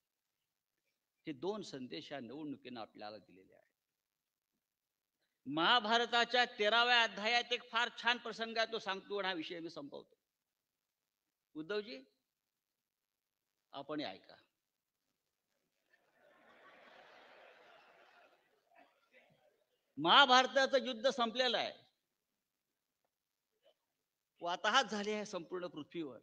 S3: हे दोन संदेश या निवडणुकीनं आपल्याला दिलेले आहेत. महाभारताच्या 13व्या अध्यायात एक फार छान प्रसंग आहे, तो सांगतो आणि हा विषय मी संपवतो. उद्धवजी आपण ऐका. महाभारताचं युद्ध संपलेलं आहे, वाताहत झाली आहे संपूर्ण पृथ्वीवर.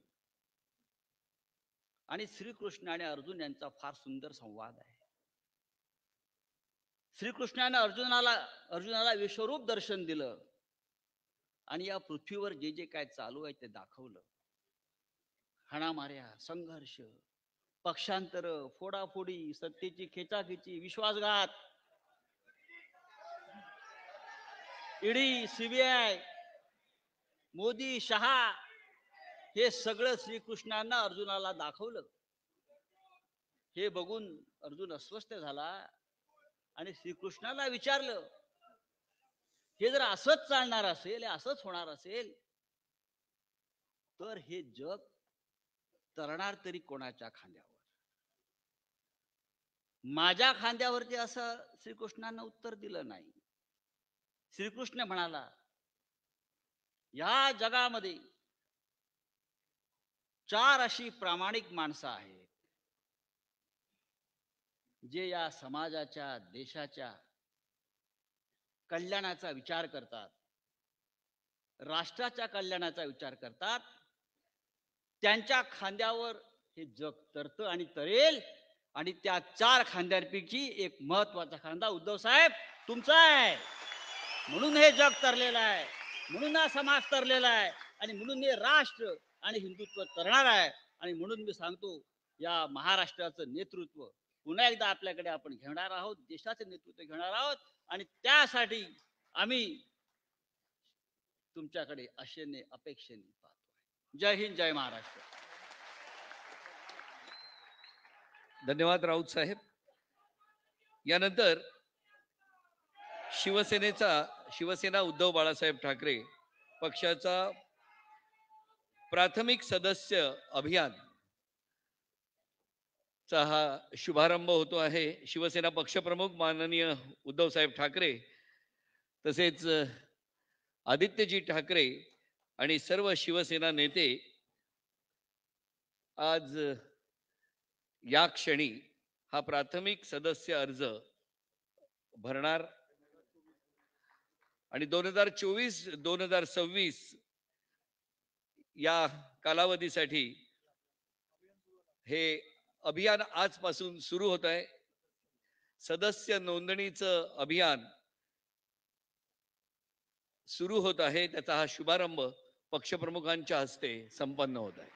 S3: आणि श्रीकृष्ण आणि अर्जुन यांचा फार सुंदर संवाद आहे. श्रीकृष्णाने अर्जुनाला विश्वरूप दर्शन दिलं आणि या पृथ्वीवर जे जे काय चालू आहे ते दाखवलं. हाणामाऱ्या, संघर्ष, पक्षांतर, फोडाफोडी, सत्तेची खेचाखेची, विश्वासघात, ईडी, सीबीआय, मोदी, शहा, हे सगळं श्रीकृष्णांना अर्जुनाला दाखवलं. हे बघून अर्जुन अस्वस्थ झाला आणि श्रीकृष्णाला विचारलं, हे जर असंच चालणार असेल, असंच होणार असेल, तर हे जग तरणार तरी कोणाच्या खांद्यावर? माझ्या खांद्यावरती असं श्रीकृष्णानं उत्तर दिलं नाही. श्रीकृष्ण म्हणाला, या जगामध्ये 4 अशी प्रामाणिक माणसं आहेत जे या समाजाच्या, देशाच्या कल्याणाचा विचार करतात, राष्ट्राच्या कल्याणाचा विचार करतात. त्यांच्या खांद्यावर हे जग तरतं आणि तरेल. आणि त्या 4 खांद्यांपैकी एक महत्वाचा खांदा उद्धव साहेब तुमचा आहे. म्हणून हे जग तरलेलं आहे, म्हणून हा समाज तरलेला आहे, आणि म्हणून हे राष्ट्र आणि हिंदुत्व तरणार आहे. आणि म्हणून मी सांगतो, या महाराष्ट्राचं नेतृत्व पुन्हा एकदा आपल्याकडे आपण घेणार आहोत, देशाचं नेतृत्व घेणार आहोत. आणि त्यासाठी आम्ही तुमच्याकडे आशेने, अपेक्षेने पाहतो. जय हिंद, जय महाराष्ट्र.
S1: धन्यवाद राऊत साहेब. यानंतर शिवसेना उद्धव बाळासाहेब ठाकरे पक्षाचा प्राथमिक सदस्य अभियान चा हा शुभारंभ होतो आहे. शिवसेना पक्षप्रमुख माननीय उद्धव साहेब ठाकरे, तसेच आदित्यजी ठाकरे आणि सर्व शिवसेना नेते आज या क्षणी हा प्राथमिक सदस्य अर्ज भरणार आणि 2024-2026 या कालावधीसाठी हे अभियान आजपासून सुरू होत आहे. सदस्य नोंदणीचं अभियान सुरू होत आहे. त्याचा हा शुभारंभ पक्षप्रमुखांच्या हस्ते संपन्न होत आहे.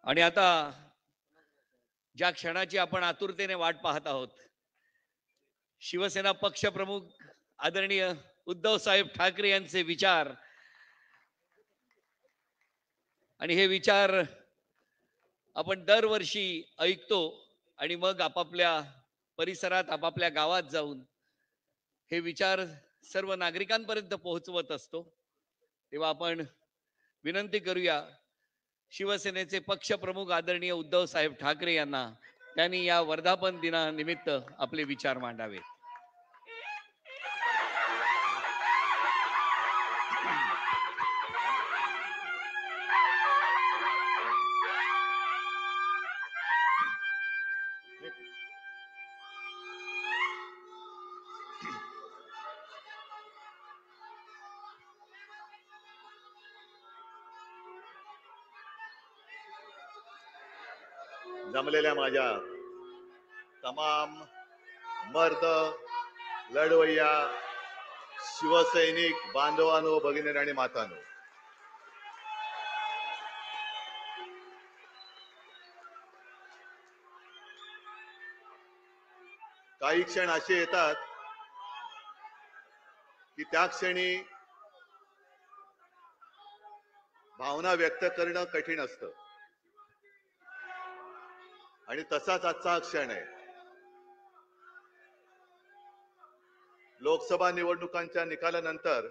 S1: आणि आता ज्या क्षणाची आपण आतुरतेने वाट पाहत आहोत, शिवसेना पक्षप्रमुख आदरणीय उद्धव साहेब ठाकरे यांचे विचार, आणि हे विचार आपण दरवर्षी ऐकतो आणि मग आपापल्या परिसरात आपापल्या गावात जाऊन हे विचार सर्व नागरिकांपर्यंत पोहोचवत असतो. तेव्हा आपण विनंती करूया शिवसेनेचे पक्षप्रमुख आदरणीय उद्धव साहेब ठाकरे यांना, त्यांनी या वर्धापन दिनानिमित्त आपले विचार मांडावे.
S4: जमलेल्या माझ्या तमाम मर्द लढवय्या शिवसैनिक बांधवांनो, भगिनी आणि मातांनो, काही क्षण असे येतात की त्या क्षणी भावना व्यक्त करणं कठीण असतं आणि तसाच आजचा क्षण आहे. लोकसभा निवडणुकांच्या निकालानंतर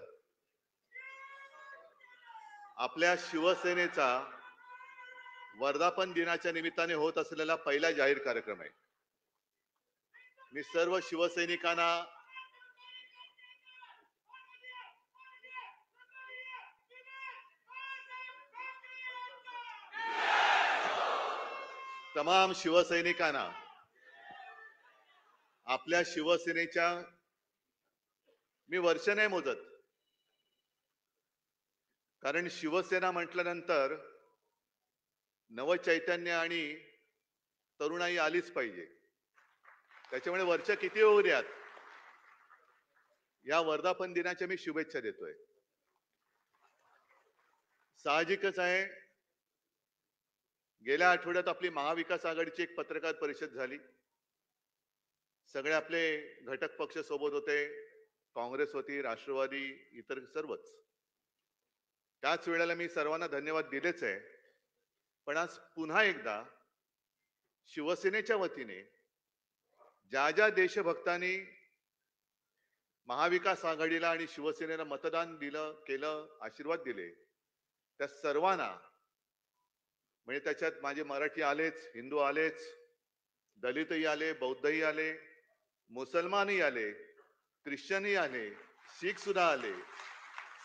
S4: आपल्या शिवसेनेचा वर्धापन दिनाच्या निमित्ताने होत असलेला पहिला जाहीर कार्यक्रम आहे. मी सर्व शिवसैनिकांना तमाम शिवसैनिकांना आपल्या शिवसेनेच्या मी वर्ष नाही मोजत, कारण शिवसेना म्हटल्यानंतर नवचैतन्य आणि तरुणाई आलीच पाहिजे. त्याच्यामुळे वर्ष किती होऊ द्यात, या वर्धापन दिनाच्या मी शुभेच्छा देतोय. साहजिकच आहे, गेल्या आठवड्यात आपली महाविकास आघाडीची एक पत्रकार परिषद झाली. सगळे आपले घटक पक्ष सोबत होते, काँग्रेस होती, राष्ट्रवादी, इतर सर्वच. त्याच वेळेला मी सर्वांना धन्यवाद दिलेच आहे, पण आज पुन्हा एकदा शिवसेनेच्या वतीने ज्या ज्या देशभक्तांनी महाविकास आघाडीला आणि शिवसेनेला मतदान दिलं, केलं, आशीर्वाद दिले, त्या सर्वांना, म्हणजे त्याच्यात माझे मराठी आलेच, हिंदू आलेच, दलितही आले, बौद्धही आले, मुसलमानही आले, ख्रिश्चनही आले, शीख सुद्धा आले,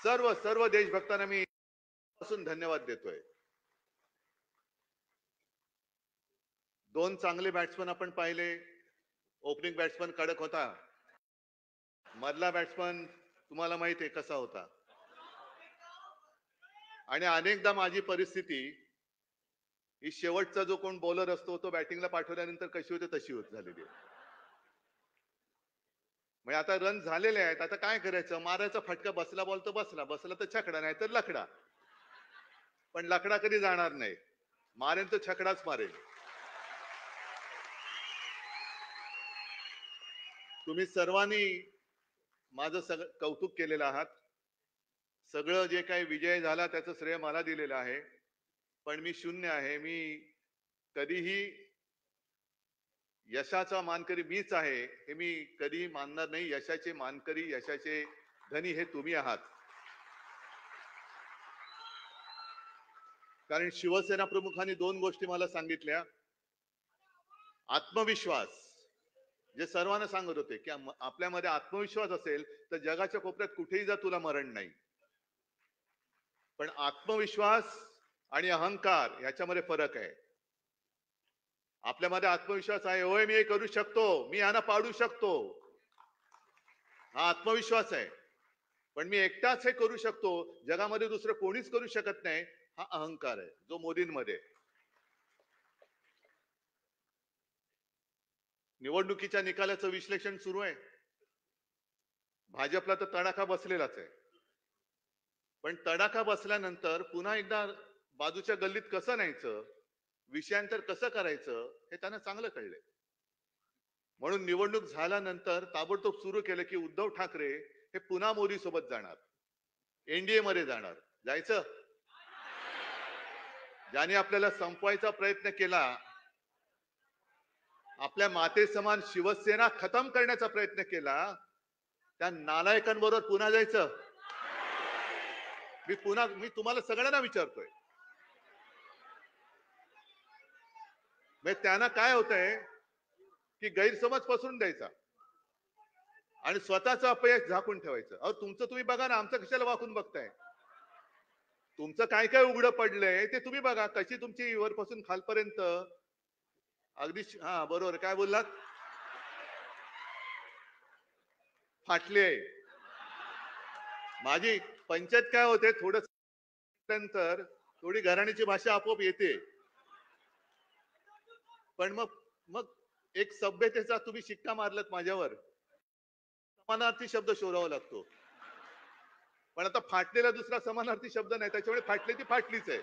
S4: सर्व देशभक्तांना मी पासून धन्यवाद देतोय. दोन चांगले बॅट्समन आपण पाहिले. ओपनिंग बॅट्समन कडक होता, मधला बॅट्समन तुम्हाला माहित आहे कसा होता. आणि अनेकदा माझी परिस्थिती ही शेवटचा जो कोण बॉलर असतो तो बॅटिंगला पाठवल्यानंतर कशी होते तशी होत झालेली आहे. म्हणजे आता रन झालेले आहेत, आता काय करायचं, मारायचा फटका, बसला बॉल तर बसला, बसला तर छकडा, नाही तर लकडा. पण लकडा कधी जाणार नाही, मारेल तर छकडाच मारेल. तुम्ही सर्वांनी माझं सगळं कौतुक केलेलं आहात. सगळं जे काही विजय झाला त्याचं श्रेय मला दिलेलं आहे, पण मी शून्य आहे. मी कधीही यशाचा मानकरी मीच आहे हे मी कधी मानणार नाही. यशाचे मानकरी, यशाचे धनी हे तुम्ही आहात. कारण शिवसेना प्रमुखांनी दोन गोष्टी मला सांगितल्या. आत्मविश्वास, जे सर्वांना सांगत होते की आपल्यामध्ये आत्मविश्वास असेल तर जगाच्या कोपऱ्यात कुठेही जा, तुला मरण नाही. पण आत्मविश्वास आणि अहंकार याच्यामध्ये फरक आहे. आपल्यामध्ये आत्मविश्वास आहे, होय मी हे करू शकतो, मी यांना पाडू शकतो, हा आत्मविश्वास आहे. पण मी एकटाच हे करू शकतो, जगामध्ये दुसरं कोणीच करू शकत नाही, हा अहंकार आहे, जो मोदींमध्ये. निवडणुकीच्या निकालाचं विश्लेषण सुरू आहे. भाजपला तर तडाखा बसलेलाच आहे, पण तडाखा बसल्यानंतर पुन्हा एकदा बाजूच्या गल्लीत कसं न्यायचं, विषयांतर कसं करायचं हे त्यांना चांगलं कळलंय. म्हणून निवडणूक झाल्यानंतर ताबडतोब सुरू केलं की उद्धव ठाकरे हे पुन्हा मोदी सोबत जाणार, एनडीए मध्ये जाणार. जायचं? ज्याने आपल्याला संपवायचा प्रयत्न केला आपल्या माते समान शिवसेना खतम करण्याचा प्रयत्न केला, त्या नालायकांबरोबर पुन्हा जायचं? मी तुम्हाला सगळ्यांना विचारतोय. म्हणजे त्यांना काय होतंय की गैरसमज पसरून द्यायचा आणि स्वतःचं अपयश झाकून ठेवायचं. अहो तुमचं तुम्ही बघा ना, आमचं कशाला वाकून बघताय? तुमचं काय काय उघडं पडलंय ते तुम्ही बघा. कशी तुमची वरपासून खालपर्यंत अगदी हा बरोबर काय बोललात, फाटली आहे. माझी पंचायत काय होते, थोडस नंतर थोडी घराण्याची भाषा आपोआप येते. पण मग मग एक सभ्यतेचा तुम्ही शिक्का मारलात माझ्यावर, समानार्थी शब्द शोधावा लागतो. पण आता फाटलेला दुसरा समानार्थी शब्द नाही, त्याच्यामुळे फाटली ती फाटलीच आहे.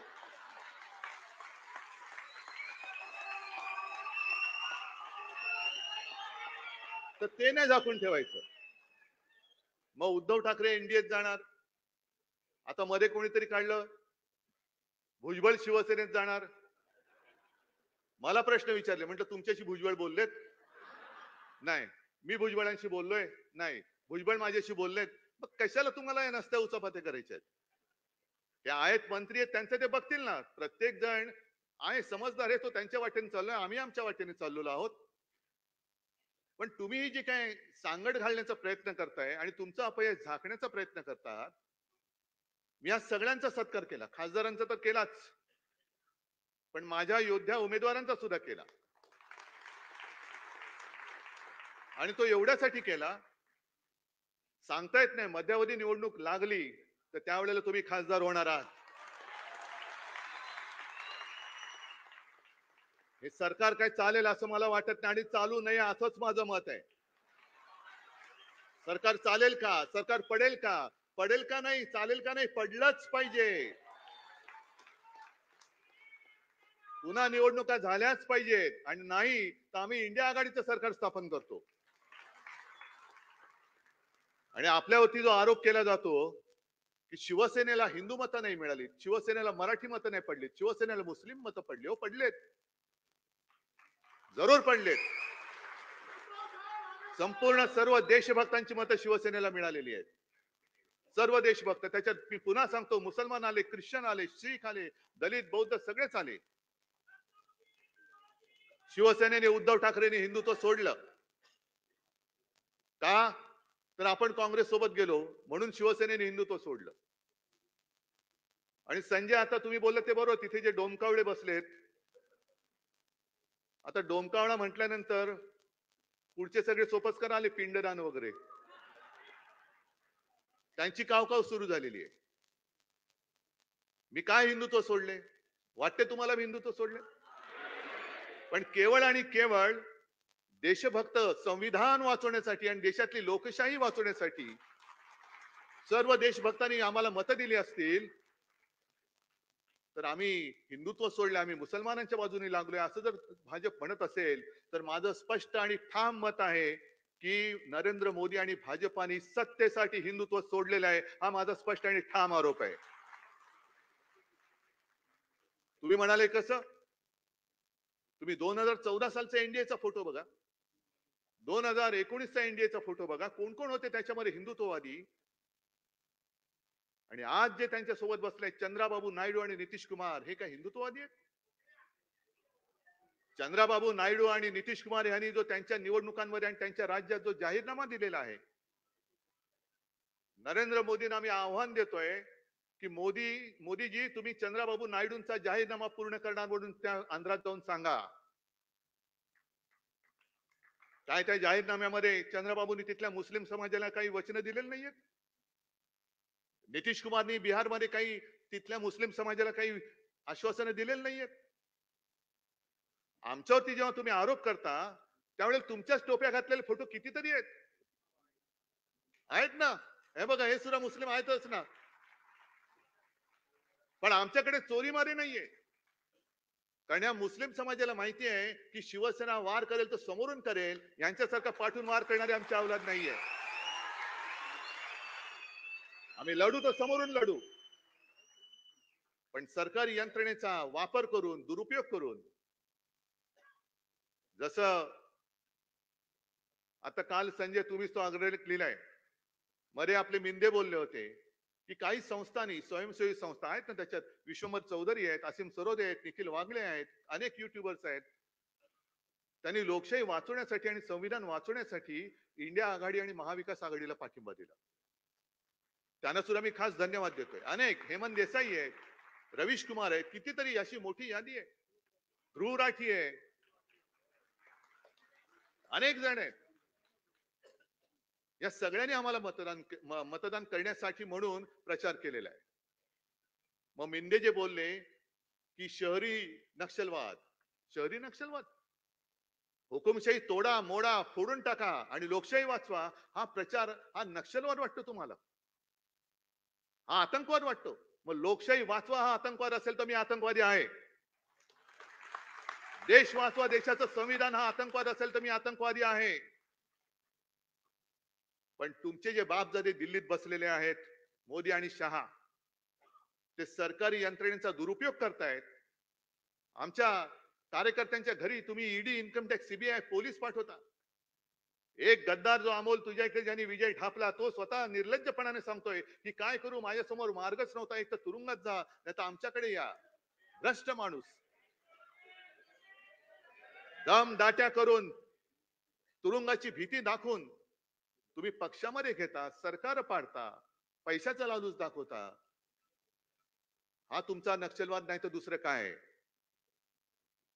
S4: तर ते नाही झाकून ठेवायचं. मग उद्धव ठाकरे एनडीएत जाणार. आता मध्ये कोणीतरी काढलं भुजबळ शिवसेनेत जाणार. मला प्रश्न विचारले, म्हटलं तुमच्याशी भुजबळ बोललेत? नाही. मी भुजबळांशी बोललोय? नाही. भुजबळ माझ्याशी बोललेत? मग कशाला तुम्हाला या नसत्या उचापात्या करायच्या आहेत? ते आहेत मंत्री आहेत, त्यांचं ते बघतील ना. प्रत्येक जण आहे समजदार आहे, तो त्यांच्या वाटेने चाललोय, आम्ही आमच्या वाटेने चाललेलो आहोत. पण तुम्ही जे काय सांगड घालण्याचा प्रयत्न करताय आणि तुमचा अपयश झाकण्याचा प्रयत्न करतात, मी आज सगळ्यांचा सत्कार केला, खासदारांचा तर केलाच, पण माझ्या योद्ध्या उमेदवारांचा सुद्धा केला. आणि तो एवढ्यासाठी केला, सांगता येत नाही मध्यावधी निवडणूक लागली तर त्यावेळेला तुम्ही खासदार होणार आहात. हे सरकार काय चालेल असं मला वाटत नाही आणि चालू नये असंच माझं मत आहे. सरकार चालेल का, सरकार पडेल का, पडेल का नाही, चालेल का नाही, पडलंच पाहिजे. पुन्हा निवडणुका झाल्याच पाहिजेत आणि नाही तर आम्ही इंडिया आघाडीचं सरकार स्थापन करतो. आणि आपल्यावरती जो आरोप केला जातो की शिवसेनेला हिंदू मतं नाही मिळाली, शिवसेनेला मराठी मतं नाही पडली, शिवसेनेला मुस्लिम मतं पडली. हो पडलेत, जरूर पडलेत. संपूर्ण सर्व देशभक्तांची मतं शिवसेनेला मिळालेली आहेत. सर्व देशभक्त. त्याच्यात मी पुन्हा सांगतो, मुसलमान आले, ख्रिश्चन आले, शीख आले, दलित बौद्ध सगळेच आले. शिवसेनेने उद्धव ठाकरेंनी हिंदुत्व सोडलं का? तर आपण काँग्रेस सोबत गेलो म्हणून शिवसेनेने हिंदुत्व सोडलं. आणि संजय आता तुम्ही बोलले ते बरोबर, तिथे जे डोमकावळे बसलेत, आता डोमकावळा म्हटल्यानंतर पुढचे सगळे सोपस्कर आले, पिंडदान वगैरे, त्यांची कावकाव सुरू झालेली आहे. मी काय हिंदुत्व सोडले? वाटते तुम्हाला मी हिंदुत्व सोडले? पण केवळ आणि केवळ देशभक्त, संविधान वाचवण्यासाठी आणि देशातली लोकशाही वाचवण्यासाठी सर्व देशभक्तांनी आम्हाला मतं दिली असतील तर आम्ही हिंदुत्व सोडले, आम्ही मुसलमानांच्या बाजूने लागलोय असं जर भाजप म्हणत असेल तर माझं स्पष्ट आणि ठाम मत आहे की नरेंद्र मोदी आणि भाजपाने सत्तेसाठी हिंदुत्व सोडलेलं आहे. हा माझा स्पष्ट आणि ठाम आरोप आहे. तुम्ही म्हणाले कसं? तुम्ही 2014 सालचा एनडीएचा फोटो बघा, 2019चा एनडीएचा फोटो बघा, कोण कोण होते त्याच्यामध्ये हिंदुत्ववादी. आणि आज जे त्यांच्या सोबत बसले चंद्राबाबू नायडू आणि नितीश कुमार, हे काय हिंदुत्ववादी आहेत? चंद्राबाबू नायडू आणि नितीश कुमार यांनी जो त्यांच्या निवडणुकांमध्ये आणि त्यांच्या राज्यात जो जाहीरनामा दिलेला आहे, नरेंद्र मोदींना आम्ही आव्हान देतोय की मोदीजी तुम्ही चंद्राबाबू नायडूंचा जाहीरनामा पूर्ण करणार म्हणून त्या आंध्रात जाऊन सांगा. काय त्या जाहीरनाम्यामध्ये चंद्रबाबूंनी तिथल्या मुस्लिम समाजाला काही वचनं दिलेली नाहीयेत? नितीश कुमारनी बिहारमध्ये काही तिथल्या मुस्लिम समाजाला काही आश्वासनं दिलेली नाहीयेत? आमच्यावरती जेव्हा तुम्ही आरोप करता त्यावेळेला तुमच्याच टोप्या घातलेले फोटो कितीतरी आहेत. आहेत ना, हे बघा, हे सुद्धा मुस्लिम आहेतच ना. पण आमच्याकडे चोरीमारी नाहीये, कारण या मुस्लिम समाजाला माहिती आहे की शिवसेना वार करेल तर समोरून करेल, यांच्यासारखा पाठून वार करणारे आमच्या अवलाद नाहीये. आम्ही लढू तर समोरून लढू, पण सरकारी यंत्रणेचा वापर करून, दुरुपयोग करून, जसं आता काल संजय तुम्हीच तो अग्रलेख लिहिलाय. मध्ये आपले मिंदे बोलले होते की काही संस्थांनी स्वयंसेवी संस्था आहेत ना, त्याच्यात विश्वंभर चौधरी आहेत, असीम सरोदे आहेत, निखिल वागले आहेत, अनेक युट्यूबर्स आहेत. त्यांनी लोकशाही वाचवण्यासाठी आणि संविधान वाचवण्यासाठी इंडिया आघाडी आणि महाविकास आघाडीला पाठिंबा दिला. त्यांना सुद्धा मी खास धन्यवाद देतोय. अनेक हेमंत देसाई आहेत, रवीश कुमार आहेत, कितीतरी अशी मोठी यादी आहे. ध्रुव राठी आहे, अनेक जण आहेत. या सगळ्यांनी आम्हाला मतदान करण्यासाठी म्हणून प्रचार केलेला आहे. मग मिंदे जे बोलले की शहरी नक्षलवाद हुकुमशाही तोडा मोडा फोडून टाका आणि लोकशाही वाचवा, हा प्रचार हा नक्षलवाद वाटतो तुम्हाला, हा आतंकवाद वाटतो. मग लोकशाही वाचवा हा आतंकवाद असेल तर मी आतंकवादी आहे. देश वाचवा, देशाचं संविधान हा आतंकवाद असेल तर मी आतंकवादी आहे. पण तुमचे जे बापजादे दिल्लीत बसलेले आहेत, मोदी आणि शहा, ते सरकारी यंत्रणेचा दुरुपयोग करतायत. आमच्या कार्यकर्त्यांच्या घरी तुम्ही ED, income tax, CBI, police पाठवता. एक गद्दार जो अमोल तुझ्या इकडे ज्यांनी विजय ठापला, तो स्वतः निर्लज्जपणाने सांगतोय की काय करू, माझ्यासमोर मार्गच नव्हता, एक तर तुरुंगात जा नाही तर आमच्याकडे या. भ्रष्ट माणूस दम दाट्या करून तुरुंगाची भीती दाखवून तुम्ही पक्षामध्ये घेता, सरकार पाडता, पैशाचा लालूच दाखवता. हा तुमचा नक्षलवाद नाही तर दुसरं काय आहे?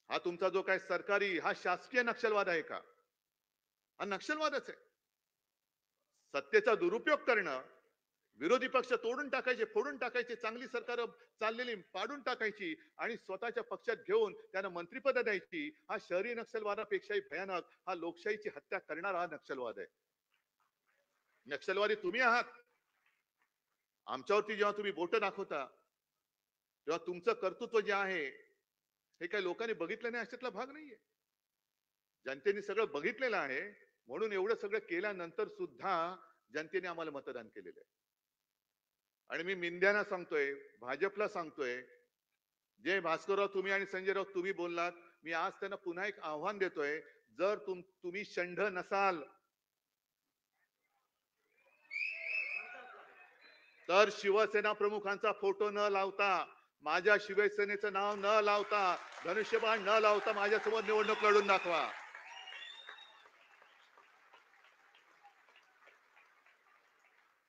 S4: हा तुमचा जो काय सरकारी, हा शासकीय नक्षलवाद आहे का? हा नक्षलवादच आहे. सत्तेचा दुरुपयोग करणं, विरोधी पक्ष तोडून टाकायचे, फोडून टाकायचे, चांगली सरकार चाललेली पाडून टाकायची आणि स्वतःच्या पक्षात घेऊन त्यांना मंत्रिपद द्यायची, हा शहरी नक्षलवादापेक्षाही भयानक, हा लोकशाहीची हत्या करणारा हा नक्षलवाद आहे. नक्षलवादी तुम्ही आहात. आमच्यावरती जेव्हा तुम्ही बोट दाखवता तेव्हा तुमचं कर्तृत्व जे आहे हे काही लोकांनी बघितलं नाही अशातला भाग नाहीये. जनतेने सगळं बघितलेलं आहे, म्हणून एवढं सगळं केल्यानंतर सुद्धा जनतेने आम्हाला मतदान केलेलं आहे. आणि मी मिंद्यांना सांगतोय, भाजपला सांगतोय, जे भास्करराव तुम्ही आणि संजय राऊत तुम्ही बोललात, मी आज त्यांना पुन्हा एक आव्हान देतोय, जर तुम्ही षंढ नसाल तर शिवसेना प्रमुखांचा फोटो न लावता, माझ्या शिवसेनेचं नाव न लावता, धनुष्यबाण न लावता माझ्यासमोर निवडणूक लढून दाखवा.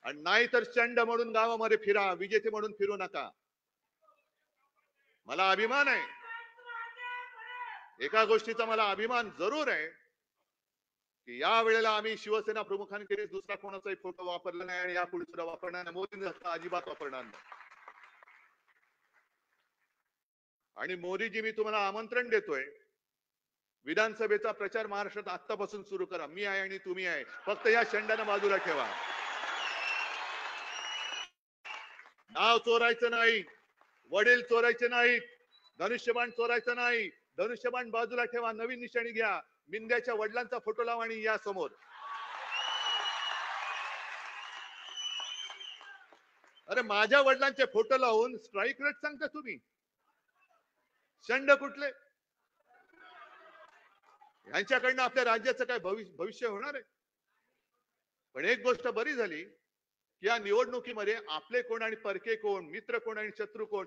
S4: आणि नाही तर चंड म्हणून गावामध्ये फिरा, विजेते म्हणून फिरू नका. मला अभिमान आहे, एका गोष्टीचा मला अभिमान जरूर आहे की या वेळेला आम्ही शिवसेना प्रमुखांकडे दुसरा कोणाचाही फोटो वापरला नाही आणि यापुढे सुद्धा वापरणार नाही. मोदींचा अजिबात वापरणार नाही. आणि मोदीजी, मी तुम्हाला आमंत्रण देतोय, विधानसभेचा प्रचार महाराष्ट्रात आतापासून सुरू करा. मी आहे आणि तुम्ही आहे, फक्त या षंडांना बाजूला ठेवा. नाव चोरायचं नाही, वडील चोरायचे नाहीत, धनुष्यबाण चोरायचं नाही. धनुष्यबाण बाजूला ठेवा, नवीन निशाणी घ्या, मिंद्याच्या वडिलांचा फोटो लावा आणि या समोर. अरे माझ्या वडिलांचे फोटो लावून स्ट्राईक रेट सांगता तुम्ही? षंड कुठले? यांच्याकडनं आपल्या राज्याचं काय भविष्य होणार आहे? पण एक गोष्ट बरी झाली की या निवडणुकीमध्ये आपले कोण आणि परके कोण, मित्र कोण आणि शत्रू कोण,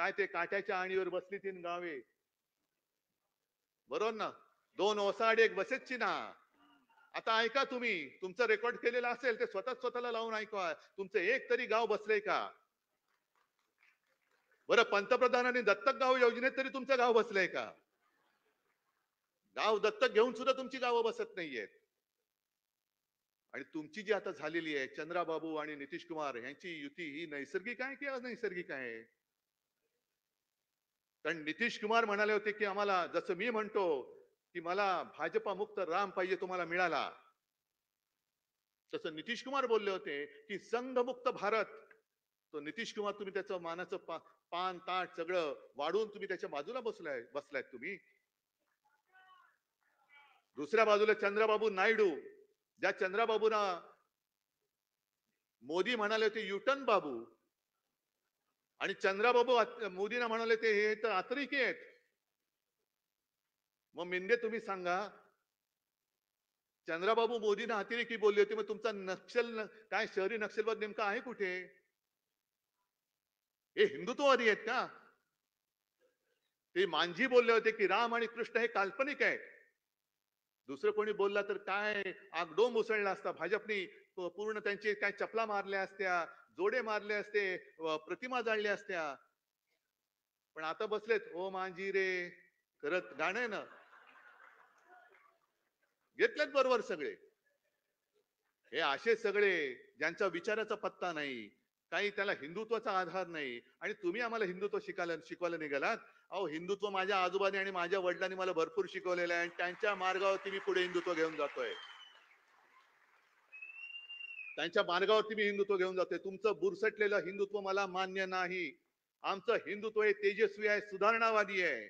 S4: काय ते काट्याच्या आणीवर बसली तीन गावे, बरोबर ना? 2 ओसाड एक बसेची ना. आता ऐका तुम्ही, तुमचं रेकॉर्ड केलेलं असेल ते स्वतःला लावून ऐका. तुमचं एक तरी गाव बसलंय का? बरं, पंतप्रधानांनी दत्तक गाव योजनेत तरी तुमचं गाव बसलंय का? गाव दत्तक घेऊन सुद्धा तुमची गावं बसत नाहीयेत. आणि तुमची जी आता झालेली आहे चंद्राबाबू आणि नितीश कुमार यांची युती ही नैसर्गिक आहे की अनैसर्गिक आहे? कारण नितीश कुमार म्हणाले होते की आम्हाला, जसं मी म्हणतो की मला भाजपा मुक्त राम पाहिजे, तुम्हाला मिळाला. तसं नितीश कुमार बोलले होते की संघमुक्त भारत. तो नितीश कुमार, तुम्ही त्याचं मानाचं पान ताट सगळं वाढून तुम्ही त्याच्या बाजूला बसलायत तुम्ही. दुसऱ्या बाजूला चंद्रबाबू नायडू, ज्या चंद्रबाबूंना मोदी म्हणाले होते युटन बाबू, आणि चंद्रबाबू मोदींना म्हणाले ते हे तर अतिरेकी आहेत. मग मिंदे तुम्ही सांगा, चंद्रबाबू मोदींना अतिरेकी बोलले होते, मग तुमचा काय शहरी नक्षलवाद नेमका आहे कुठे? हे हिंदुत्ववादी आहेत का? ते मांझी बोलले होते की राम आणि कृष्ण हे काल्पनिक आहेत. दुसरं कोणी बोलला तर काय आगडोंब उसळला असता. भाजपनी पूर्ण त्यांचे काय चपला मारल्या असत्या, जोडे मारले असते, प्रतिमा जाळल्या असत्या. पण आता बसलेत ओ मांजी रे करत, गाणं आहे ना, घेतलेत बरोबर सगळे. हे असे सगळे ज्यांचा विचाराचा पत्ता नाही, काही त्याला हिंदुत्वाचा आधार नाही, आणि तुम्ही आम्हाला हिंदुत्व शिकवायला निघालात. अहो, हिंदुत्व माझ्या आजोबाने आणि माझ्या वडिलांनी मला भरपूर शिकवलेलं आहे, आणि त्यांच्या मार्गावरती मी पुढे हिंदुत्व घेऊन जातोय. त्यांच्या मार्गावरती मी हिंदुत्व घेऊन जातोय. तुमचं बुरसटलेलं हिंदुत्व मला मान्य नाही. आमचं हिंदुत्व हे तेजस्वी आहे, सुधारणावादी आहे.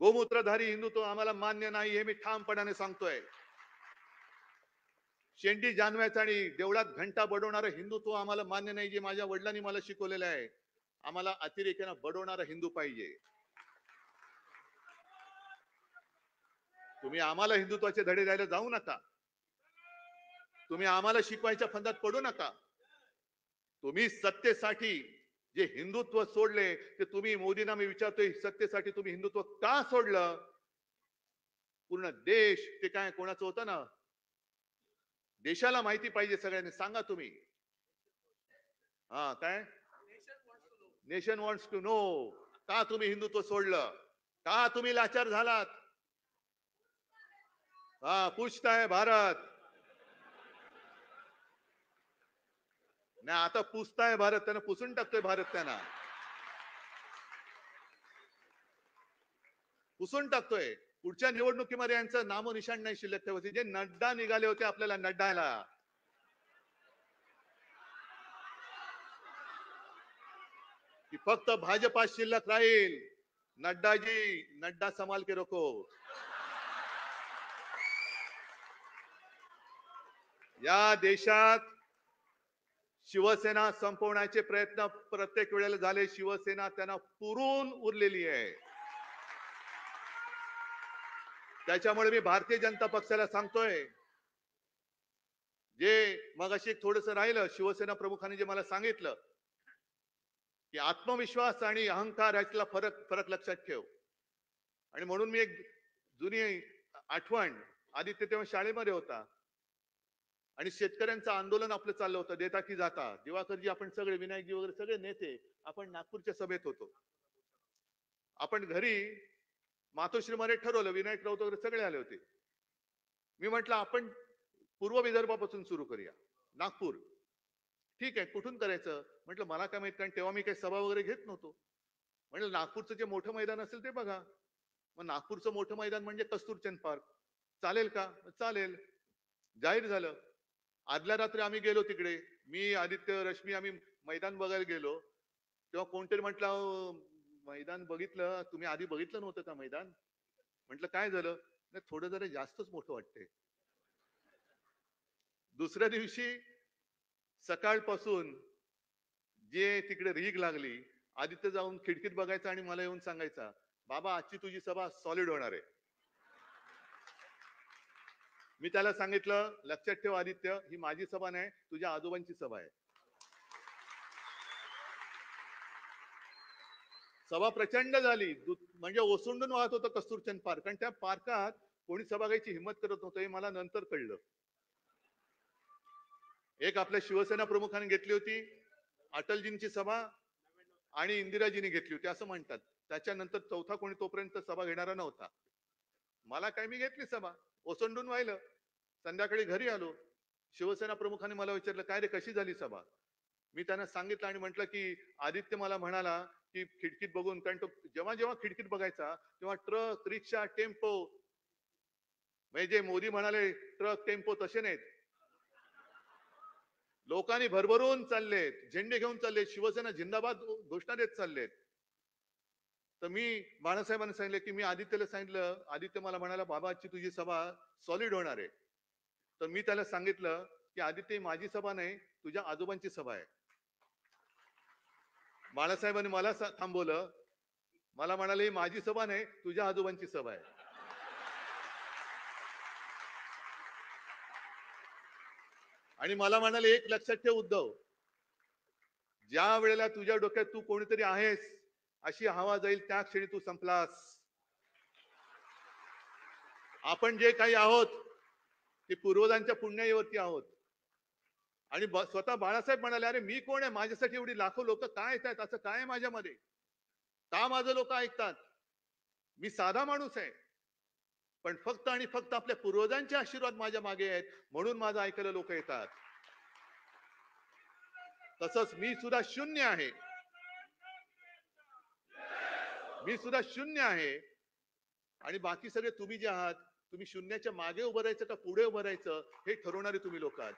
S4: गोमूत्रधारी हिंदुत्व आम्हाला मान्य नाही, हे मी ठामपणाने सांगतोय. शेंडी जानव्याचं आणि देवळात घंटा बडवणारं हिंदुत्व आम्हाला मान्य नाही, जे माझ्या वडिलांनी मला शिकवलेलं आहे. आम्हाला अतिरेक्यानं बडवणारा हिंदू पाहिजे. तुम्ही आम्हाला हिंदुत्वाचे धडे द्यायला जाऊ नका. तुम्ही आम्हाला शिकवायच्या फंदात पडू नका. तुम्ही सत्तेसाठी जे हिंदुत्व सोडले, ते तुम्ही, मोदींना मी विचारतोय, सत्तेसाठी तुम्ही हिंदुत्व का सोडलं? पूर्ण देश ते काय कोणाचं होतं ना, देशाला माहिती पाहिजे, सगळ्यांनी सांगा तुम्ही. हा, काय नेशन वॉन्ट्स टू नो. का तुम्ही हिंदुत्व सोडलं? का तुम्ही लाचार झालात? हा, पूछता है भारत. नाही, आता पुसताय भारत, त्यांना पुसून टाकतोय भारत, त्यांना पुसून टाकतोय. पुढच्या निवडणुकीमध्ये यांचं नामोनिशाण नाही शिल्लक ठेवायचे. जे नड्डा निघाले होते आपल्याला नड्डायला, की फक्त भाजपा शिल्लक राहील. नड्डाजी, नड्डा संभाल के रखो. या देशात शिवसेना संपवण्याचे प्रयत्न प्रत्येक वेळेला झाले. शिवसेना त्यांना पुरून उरलेली आहे. त्याच्यामुळे मी भारतीय जनता पक्षाला सांगतोय, जे मगाशी थोडंसं राहिलं, शिवसेना प्रमुखांनी जे मला सांगितलं की आत्मविश्वास आणि अहंकार यातला फरक लक्षात ठेव. आणि म्हणून मी एक जुनी आठवण, आदित्य तेव्हा शाळेमध्ये होता आणि शेतकऱ्यांचं आंदोलन आपलं चाललं होतं, देता की जाता. दिवाकरजी, आपण सगळे, विनायकजी वगैरे सगळे नेते, आपण नागपूरच्या सभेत होतो. आपण घरी मातोश्रीमध्ये ठरवलं, विनायक राऊत वगैरे सगळे आले होते. मी म्हटलं आपण पूर्व विदर्भापासून सुरू करूया, नागपूर. ठीक आहे, कुठून करायचं? म्हटलं मला काय माहित, कारण तेव्हा मी काही सभा वगैरे घेत नव्हतो. म्हटलं नागपूरचं जे मोठं मैदान असेल ते बघा. मग नागपूरचं मोठं मैदान म्हणजे कस्तुरचंद पार्क. चालेल का? चालेल. जाहीर झालं. आदल्या रात्री आम्ही गेलो तिकडे, मी, आदित्य, रश्मी, आम्ही मैदान बघायला गेलो. तेव्हा कोणतरी म्हटलं, मैदान बघितलं तुम्ही, आधी बघितलं नव्हतं का मैदान? म्हटलं काय झालं? नाही, थोडं जरा जास्तच मोठं वाटतंय. दुसऱ्या दिवशी सकाळपासून जे तिकडे रीग लागली, आदित्य जाऊन खिडकीत बघायचा आणि मला येऊन सांगायचा, बाबा आजची तुझी सभा सॉलिड होणार आहे. मी त्याला सांगितलं, लक्षात ठेव आदित्य, ही माझी सभा नाही, तुझ्या आजोबांची सभा आहे. सभा प्रचंड झाली. म्हणजे ओसंडून वाहत होतं कस्तुरचंद पार्क, आणि त्या पार्कात कोणी सभा घ्यायची हिंमत करत नव्हतं, हे मला नंतर कळलं. एक आपल्या शिवसेना प्रमुखाने घेतली होती, अटलजींची सभा, आणि इंदिराजींनी घेतली होती असं म्हणतात. त्याच्यानंतर चौथा कोणी तोपर्यंत सभा घेणारा नव्हता. मला काय, मी घेतली सभा, ओसंडून वाहिलं. संध्याकाळी घरी आलो. शिवसेना प्रमुखाने मला विचारलं, काय रे, कशी झाली सभा? मी त्यांना सांगितलं आणि म्हटलं की आदित्य मला म्हणाला की खिडकीत बघून, कारण तो जेव्हा जेव्हा खिडकीत बघायचा तेव्हा ट्रक, रिक्षा, टेम्पो, म्हणजे जे मोदी म्हणाले ट्रक टेम्पो तसे नाहीत, लोकांनी भरभरून चाललेत, झेंडे घेऊन चाललेत, शिवसेना जिंदाबाद घोषणा देत चाललेत. तर मी बाळासाहेबांना सांगितलं की मी आदित्यला सांगितलं, आदित्य मला म्हणाला, बाबा आजची तुझी सभा सॉलिड होणार आहे. तर मी त्याला सांगितलं की आदित्य, ही माझी सभा नाही, तुझ्या आजोबांची सभा आहे. बाळासाहेबांनी मला थांबवलं. मला म्हणाले, ही माझी सभा नाही, तुझ्या आजोबांची सभा आहे. आणि मला म्हणाले, एक लक्षात ठेव उद्धव, ज्या वेळेला तुझ्या डोक्यात तू कोणीतरी आहेस अशी हवा जाईल, त्या क्षणी तू संपलास. आपण जे काही आहोत ते पूर्वजांच्या पुण्याईवरती आहोत. आणि स्वतः बाळासाहेब म्हणाले, अरे मी कोण आहे, माझ्यासाठी एवढी लाखो लोक काय येतात, असं काय आहे माझ्यामध्ये, का माझं लोक ऐकतात? मी साधा माणूस आहे, पण फक्त आणि फक्त आपल्या पूर्वजांचे आशीर्वाद माझ्या मागे आहेत, म्हणून माझं ऐकायला लोक येतात. तसंच मी सुद्धा शून्य आहे, मी सुद्धा शून्य आहे. आणि बाकी सगळे तुम्ही जे आहात, तुम्ही शून्याच्या मागे उभं राहायचं का पुढे उभं राहायचं हे ठरवणारे तुम्ही लोक आहात.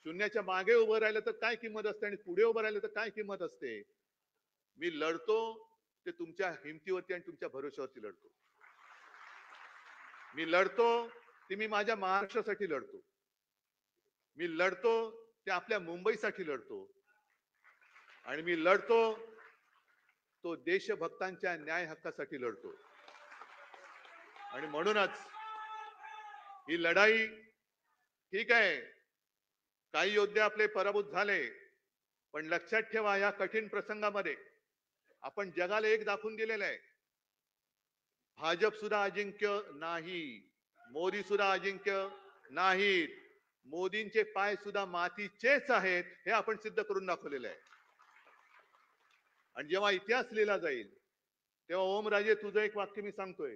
S4: शून्याच्या मागे उभं राहिलं तर काय किंमत असते, आणि पुढे उभं राहिलं तर काय किंमत असते. मी लढतो ते तुमच्या हिमतीवरती आणि तुमच्या भरोश्यावरती लढतो. मी लढतो ते मी माझ्या महाराष्ट्रासाठी लढतो. मी लढतो ते आपल्या मुंबईसाठी लढतो. आणि मी लढतो तो देशभक्तांच्या न्याय हक्कासाठी लढतो. आणि म्हणूनच ही लढाई, ठीक आहे, काही योद्धे आपले पराभूत झाले, पण लक्षात ठेवा, या कठीण प्रसंगामध्ये आपण जगाला एक दाखवून दिलेलं आहे, भाजप सुद्धा अजिंक्य नाही, मोदी सुद्धा अजिंक्य नाहीत, मोदींचे पाय सुद्धा मातीचेच आहेत, हे आपण सिद्ध करून दाखवलेलं आहे. आणि जेव्हा इतिहास लिहिला जाईल तेव्हा ओमराजे, तुझं एक वाक्य मी सांगतोय,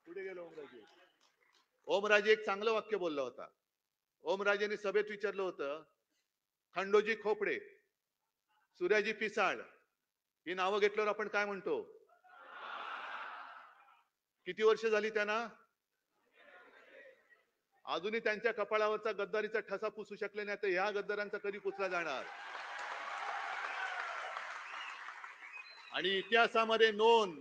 S4: पुढे गेलो ओमराजे. ओमराजे एक चांगलं वाक्य बोलला होता. ओमराजेने सभेत विचारलं होतं, खंडोजी खोपडे, सूर्याजी पिसाळ ही नावं घेतल्यावर आपण काय म्हणतो? किती वर्ष झाली त्यांना? अजूनही त्यांच्या कपाळावरचा गद्दारीचा ठसा पुसू शकले नाही, तर ह्या गद्दारांचा कधी पुसला जाणार? आणि इतिहासामध्ये नोंद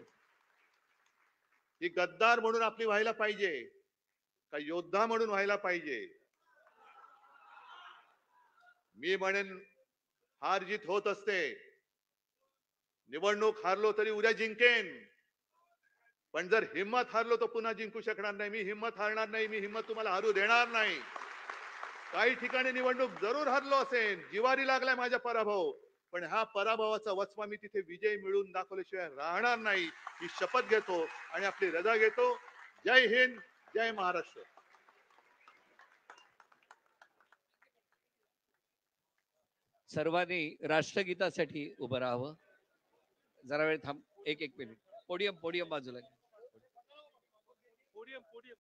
S4: ही गद्दार म्हणून आपली व्हायला पाहिजे का योद्धा म्हणून व्हायला पाहिजे? मी म्हणेन, हार जीत होत असते, निवडणूक हारलो तरी उद्या जिंकेन, पण जर हिम्मत हारलो तर पुन्हा जिंकू शकणार नाही. मी हिम्मत हारणार नाही, मी हिम्मत तुम्हाला हारू देणार नाही. काही ठिकाणी निवडणूक जरूर हारलो असेल, जिवारी लागलाय माझा पराभव, पण हा पराभवाचा वचपा मी तिथे विजय मिळवून दाखवल्याशिवाय राहणार नाही, ही शपथ घेतो आणि आपली रजा घेतो. जय हिंद, जय महाराष्ट्र.
S1: सर्वांनी राष्ट्रगीतासाठी उभं राहावं. जरा वेळ थांब, एक मिनिट. पोडियम बाजूला.